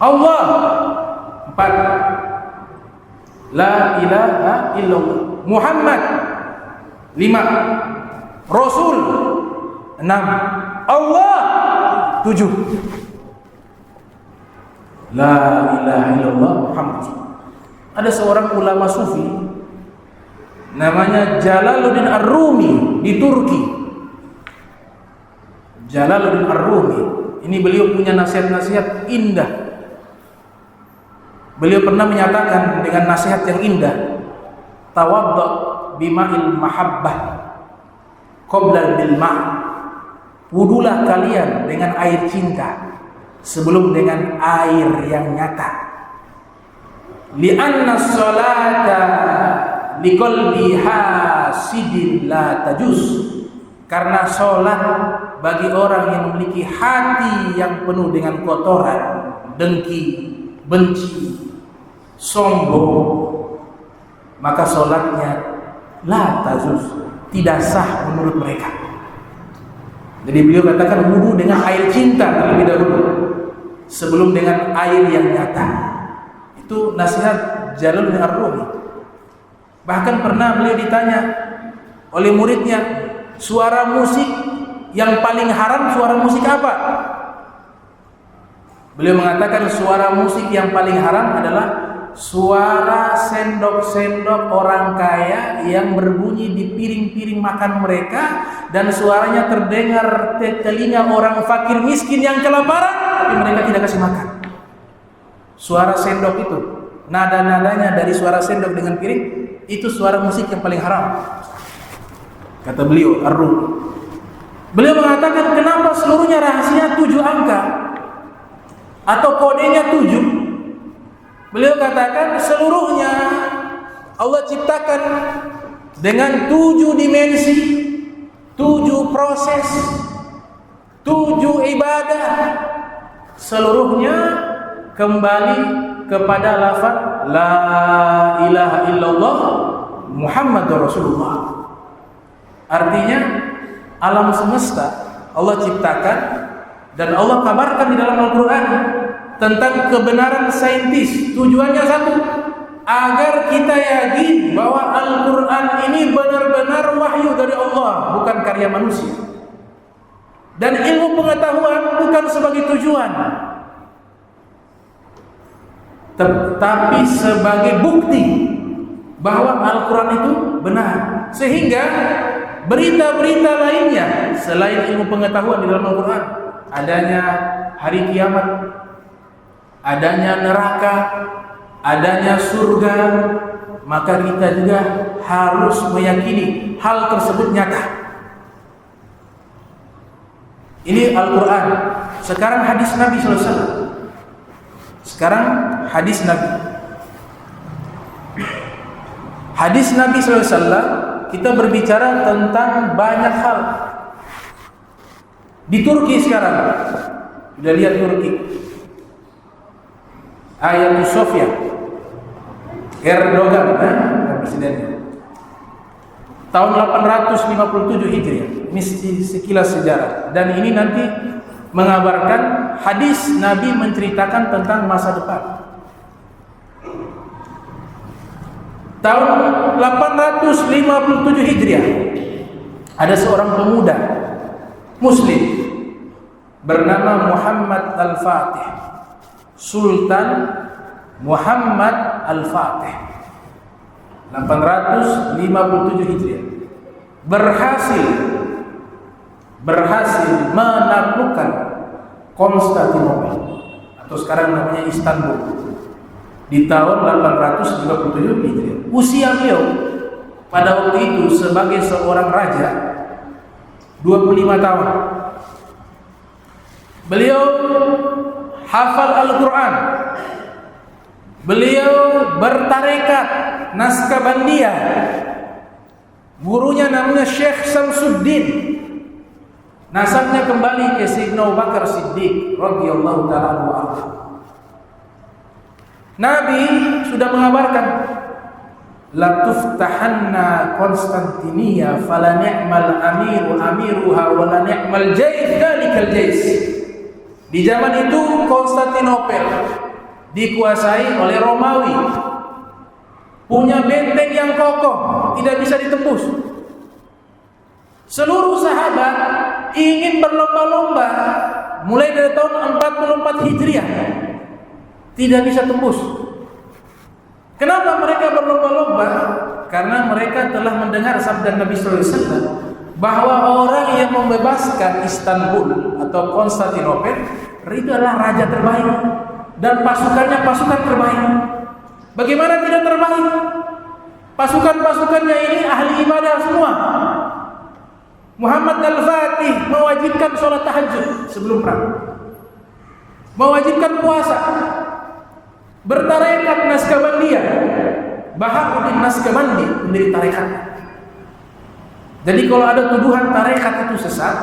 Allah, 4. La ilaha illallah Muhammad, 5. Rasul, 6. Allah, 7. La ilaha illallah Muhammad. Ada seorang ulama sufi namanya Jalaluddin Ar-Rumi di Turki. Jalaluddin Ar-Rumi ini beliau punya nasihat-nasihat indah. Beliau pernah menyatakan dengan nasihat yang indah, tawaddu bima'il mahabbah qabla bil ma'. Wudulah kalian dengan air cinta sebelum dengan air yang nyata. Li'anna sholata liqalbi hasidin la tajuz. Karena sholat bagi orang yang memiliki hati yang penuh dengan kotoran, dengki, benci, sombong, maka sholatnya la tajuz, tidak sah menurut mereka. Jadi beliau katakan wudu dengan air cinta terlebih dahulu sebelum dengan air yang nyata. Itu nasihat Jalaluddin Ar-Rumi. Bahkan pernah beliau ditanya oleh muridnya, suara musik yang paling haram suara musik apa? Beliau mengatakan suara musik yang paling haram adalah suara sendok-sendok orang kaya yang berbunyi di piring-piring makan mereka, dan suaranya terdengar di telinga orang fakir miskin yang kelaparan tapi mereka tidak kasih makan. Suara sendok itu, nada-nadanya dari suara sendok dengan piring, itu suara musik yang paling haram, kata beliau Ar-Rumi. Beliau mengatakan kenapa seluruhnya rahasia 7 angka atau kodenya 7. Beliau katakan seluruhnya Allah ciptakan dengan 7 dimensi, 7 proses, 7 ibadah, seluruhnya kembali kepada lafaz la ilaha illallah Muhammadur Rasulullah. Artinya alam semesta Allah ciptakan dan Allah kabarkan di dalam Al-Quran tentang kebenaran saintis. Tujuannya satu, agar kita yakin bahwa Al-Quran ini benar-benar wahyu dari Allah, bukan karya manusia. Dan ilmu pengetahuan bukan sebagai tujuan, tetapi sebagai bukti bahwa Al-Quran itu benar. Sehingga berita-berita lainnya selain ilmu pengetahuan di dalam Al-Quran, adanya hari kiamat, adanya neraka, adanya surga, maka kita juga harus meyakini hal tersebut nyata. Ini Al-Quran. Sekarang hadis Nabi SAW. Sekarang hadis Nabi. Hadis Nabi SAW, kita berbicara tentang banyak hal. Di Turki sekarang, sudah lihat Turki, Ayatollah Sofia Erdogan, presidennya, tahun 857 Hijriah. Ini sekilas sejarah, dan ini nanti mengabarkan hadis Nabi menceritakan tentang masa depan. Tahun 857 Hijriah, ada seorang pemuda Muslim bernama Muhammad Al-Fatih, Sultan Muhammad Al-Fatih, 857 Hijriah, berhasil menaklukkan Konstantinopel atau sekarang namanya Istanbul di tahun 857 Hijriah. Usia beliau pada waktu itu sebagai seorang raja 25 tahun. Beliau hafal Al-Quran, Beliau bertarekat Naskabandiyah. Gurunya namanya Syekh Samsuddin. Nasabnya kembali ke Sayyidina Abu Bakar Siddiq radhiyallahu ta'ala anhu. Nabi sudah mengabarkan, la tuftahanna Konstantinia fala ni'mal amiruha wa la ni'mal jaysh dalikal jaysh. Di zaman itu Konstantinopel dikuasai oleh Romawi, punya benteng yang kokoh, tidak bisa ditembus. Seluruh sahabat ingin berlomba-lomba mulai dari tahun 44 Hijriah, tidak bisa tembus. Kenapa mereka berlomba-lomba? Karena mereka telah mendengar sabda Nabi sallallahu alaihi wasallam bahwa orang yang membebaskan Istanbul atau Konstantinopel itu adalah raja terbaik dan pasukannya pasukan terbaik. Bagaimana tidak terbaik? Pasukan-pasukannya ini ahli ibadah semua. Muhammad Al-Fatih mewajibkan sholat tahajud sebelum perang, mewajibkan puasa, bertarekat Naskabandiyah. Baharuddin Naskabandi menjadi tarekat. Jadi kalau ada tuduhan tarekat itu sesat,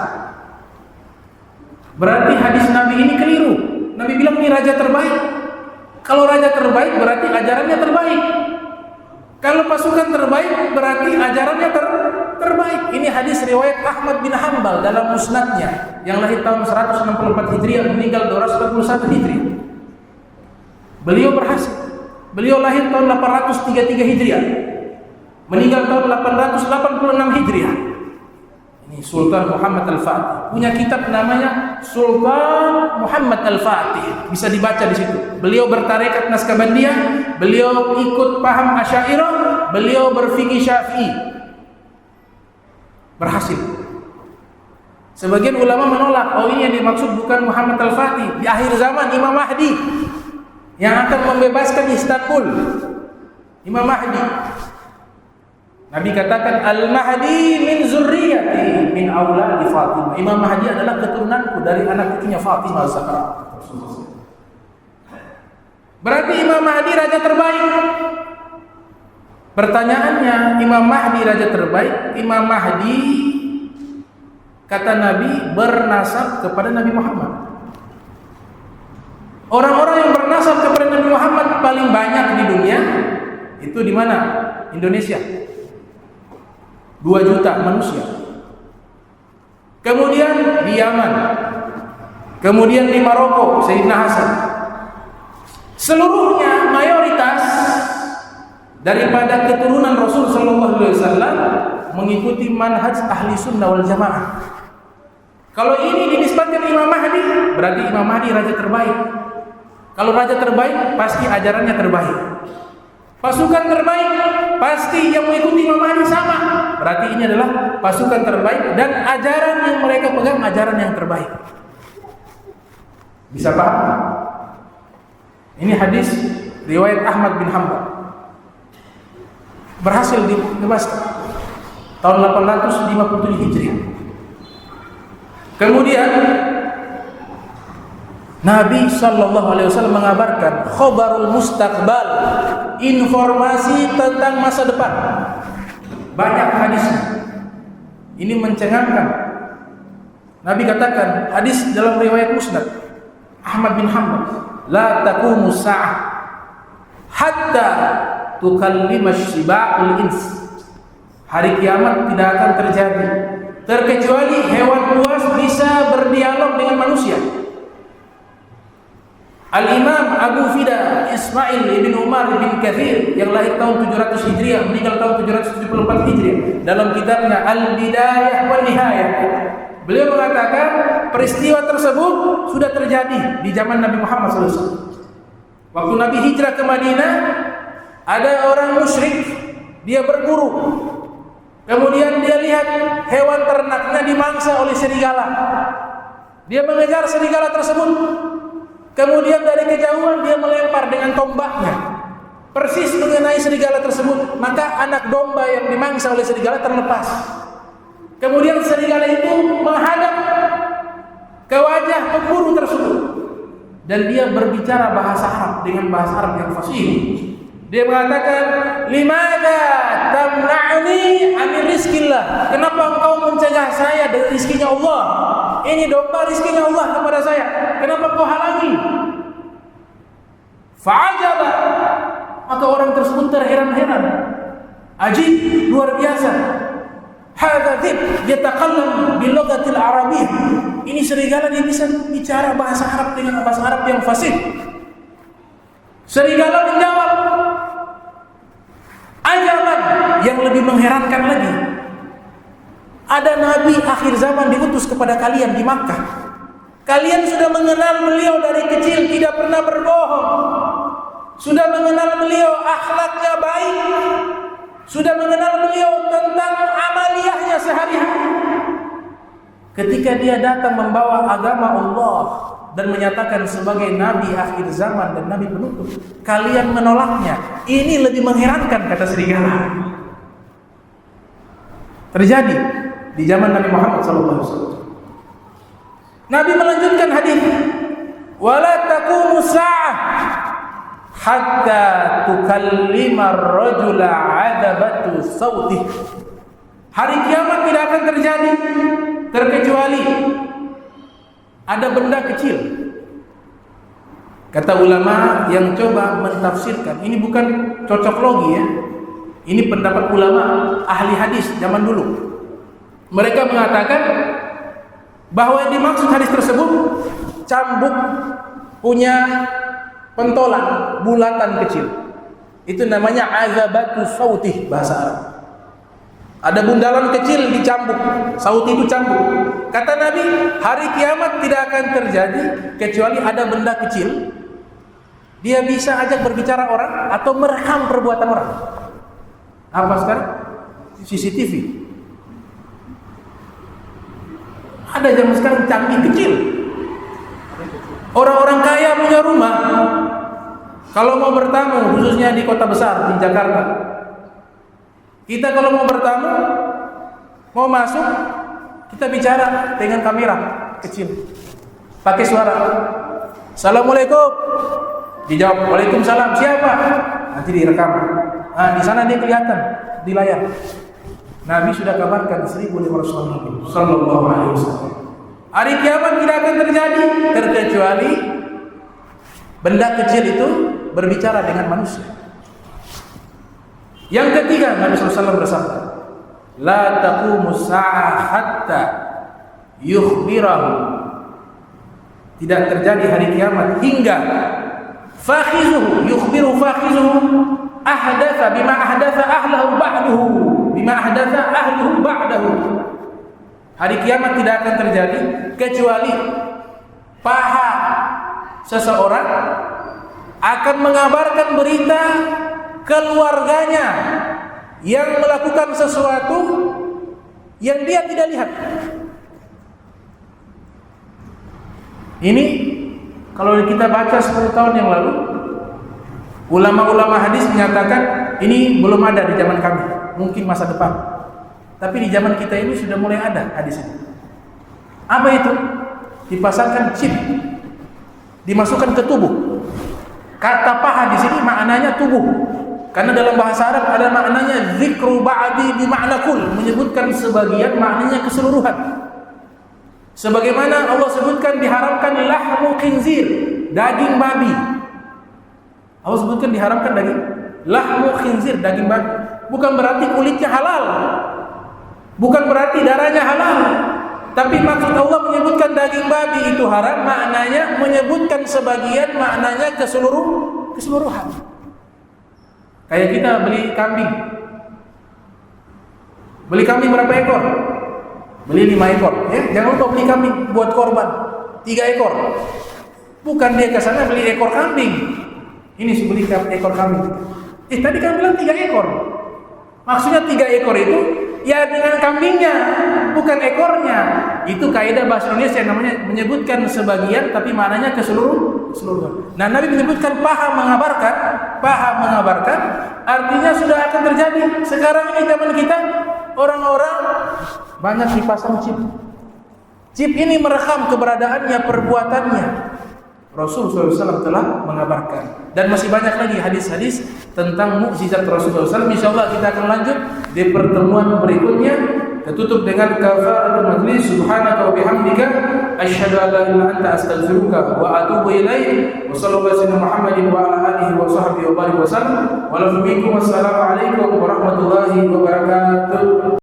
berarti hadis Nabi ini keliru. Nabi bilang ini raja terbaik. Kalau raja terbaik berarti ajarannya terbaik. Kalau pasukan terbaik berarti ajarannya terbaik. Ini hadis riwayat Ahmad bin Hanbal dalam musnadnya, yang lahir tahun 164 Hijriah, meninggal 241 Hijriah. Beliau berhasil. Beliau lahir tahun 833 Hijriah, meninggal tahun 886 Hijriah. Ini Sultan Muhammad Al-Fatih, punya kitab namanya Sultan Muhammad Al-Fatih, bisa dibaca di situ. Beliau bertarekat Naskabandiyah, beliau ikut paham Asy'ariyah, beliau berfikih Syafi'i. Berhasil. Sebagian ulama menolak, oh ini yang dimaksud bukan Muhammad Al-Fatih, di akhir zaman Imam Mahdi yang akan membebaskan Istanbul. Imam Mahdi. Nabi katakan Al-Mahdi min zurriyati min auladi Fatimah. Imam Mahdi adalah keturunanku dari anak cucunya Fatimah Zahra. Berarti Imam Mahdi raja terbaik. Pertanyaannya, Imam Mahdi raja terbaik. Imam Mahdi kata Nabi bernasab kepada Nabi Muhammad. Orang-orang yang bernasab kepada Nabi Muhammad paling banyak di dunia itu di mana? Indonesia. 2 juta manusia. Kemudian di Yaman. Kemudian di Maroko, Sayyidina Hasan. Seluruhnya mayoritas daripada keturunan Rasul sallallahu alaihi wasallam mengikuti manhaj ahli sunnah wal jamaah. Kalau ini dinisbatkan Imam Mahdi, berarti Imam Mahdi raja terbaik. Kalau raja terbaik, pasti ajarannya terbaik. Pasukan terbaik, pasti yang mengikuti Imam Mahdi sama. Berarti ini adalah pasukan terbaik dan ajaran yang mereka pegang ajaran yang terbaik. Bisa paham? Ini hadis riwayat Ahmad bin Hanbal. Berhasil dibebaskan tahun 857 Hijriah. Kemudian Nabi sallallahu alaihi wasallam mengabarkan khabarul mustaqbal, informasi tentang masa depan. Banyak hadisnya. Ini mencengangkan. Nabi katakan, hadis dalam riwayat Musnad Ahmad bin Hanbal, la taqumu sa'ah hatta tukallimash shiba'ul ins. Hari kiamat tidak akan terjadi terkecuali hewan buas bisa berdialog dengan manusia. Al-Imam Abu Fida Ismail ibn Umar bin Kathir yang lahir tahun 700 Hijriah, meninggal tahun 774 Hijriah, dalam kitabnya Al-Bidayah wan Nihayah, beliau mengatakan peristiwa tersebut sudah terjadi di zaman Nabi Muhammad SAW. Waktu Nabi hijrah ke Madinah, ada orang musyrik, dia berburu. Kemudian dia lihat hewan ternaknya dimangsa oleh serigala. Dia mengejar serigala tersebut. Kemudian dari kejauhan dia melempar dengan tombaknya persis mengenai serigala tersebut, maka anak domba yang dimangsa oleh serigala terlepas. Kemudian serigala itu menghadap ke wajah pemburu tersebut dan dia berbicara bahasa Arab dengan bahasa Arab yang fasih. Dia mengatakan, "Limadza tamna'uni 'an rizqillah?" Kenapa engkau mencegah saya dari rizkinya Allah? Ini domba rizkinya Allah kepada saya. Kenapa kau halangi? Fa'ajaba. Maka orang tersebut terheran-heran. Ajib, luar biasa. Hadza dzib yatakallam bil lughatil arabiyyah. Ini serigala, dia bisa bicara bahasa Arab dengan bahasa Arab yang fasih. Serigala menjawab, ajaban. Yang lebih mengherankan lagi, ada nabi akhir zaman diutus kepada kalian di Makkah. Kalian sudah mengenal beliau dari kecil, tidak pernah berbohong. Sudah mengenal beliau akhlaknya baik. Sudah mengenal beliau tentang amaliyahnya sehari-hari. Ketika dia datang membawa agama Allah dan menyatakan sebagai nabi akhir zaman dan nabi penutup, kalian menolaknya. Ini lebih mengherankan, kata serigala. Terjadi di zaman Nabi Muhammad SAW. Nabi melanjutkan hadis, "Wala taqumu sa'ah hatta tukallima ar-rajula 'adabatu sautih." Hari kiamat tidak akan terjadi terkecuali ada benda kecil. Kata ulama yang coba mentafsirkan, ini bukan cocok logi ya. Ini pendapat ulama ahli hadis zaman dulu. Mereka mengatakan bahwa yang dimaksud hadis tersebut cambuk punya pentolan bulatan kecil. Itu namanya azabatu sautih bahasa Arab. Ada bundalan kecil di cambuk, saut itu cambuk. Kata Nabi, hari kiamat tidak akan terjadi kecuali ada benda kecil. Dia bisa ajak berbicara orang atau merekam perbuatan orang. Apa sekarang? CCTV. Ada zaman sekarang canggih kecil. Orang-orang kaya punya rumah. Kalau mau bertamu, khususnya di kota besar, di Jakarta, kita kalau mau bertamu, mau masuk, kita bicara dengan kamera kecil, pakai suara. Assalamualaikum. Dijawab, Waalaikumsalam. Siapa? Nanti direkam. Nah, di sana dia kelihatan di layar. Nabi sudah kabarkan 1500 tahun lalu, sallallahu alaihi wasallam. Hari kiamat tidak akan terjadi terkecuali benda kecil itu berbicara dengan manusia. Yang ketiga, Nabi SAW bersabda, la taqumu sa'ah hatta yukhbirahu. Tidak terjadi hari kiamat hingga fakhizuhu, yukhbiru fakhizuhu ahdatha bima ahdatha ahlahu ba'dahu, bima ahdatha ahluhu ba'dahu. Hari kiamat tidak akan terjadi kecuali paha seseorang akan mengabarkan berita keluarganya yang melakukan sesuatu yang dia tidak lihat. Ini kalau kita baca 10 tahun yang lalu, ulama-ulama hadis menyatakan ini belum ada di zaman kami, mungkin masa depan. Tapi di zaman kita ini sudah mulai ada hadis ini. Apa itu? Dipasangkan chip, dimasukkan ke tubuh. Kata paha di sini maknanya tubuh. Karena dalam bahasa Arab ada maknanya zikru ba'di bi ma'na kull, menyebutkan sebagian maknanya keseluruhan. Sebagaimana Allah sebutkan diharamkan lahmu khinzir, daging babi. Allah sebutkan diharamkan daging lahmu khinzir, daging babi. Bukan berarti kulitnya halal. Bukan berarti darahnya halal. Tapi maksud Allah menyebutkan daging babi itu haram, maknanya menyebutkan sebagian, maknanya keseluruhan. Kayak kita beli kambing. Beli kambing berapa ekor? Beli 5 ekor. Ya, jangan lupa beli kambing buat korban 3 ekor. Bukan dia ke sana beli ekor kambing. Ini sih beli ekor kambing. Tadi kan bilang 3 ekor. Maksudnya 3 ekor itu ya dengan kambingnya, bukan ekornya. Itu kaidah bahasa Indonesia yang namanya menyebutkan sebagian tapi maknanya keseluruhan. Nah, Nabi menyebutkan paha mengabarkan artinya sudah akan terjadi. Sekarang ini zaman kita orang-orang banyak dipasang chip. Chip ini merekam keberadaannya, perbuatannya. Rasul SAW telah mengabarkan. Dan masih banyak lagi hadis-hadis tentang mukjizat Rasulullah SAW. InsyaAllah kita akan lanjut di pertemuan berikutnya. Tutup dengan kafaratul majlis. Subhanaka wa bihamdika asyhadu an la ilaha illa anta astaghfiruka wa atubu ilaik. Wa sallallahu alaihi Muhammadin wa ala alihi wa sahbihi wa barik wa sallam. Wa lakum minkum wassalamu alaikum warahmatullahi wabarakatuh.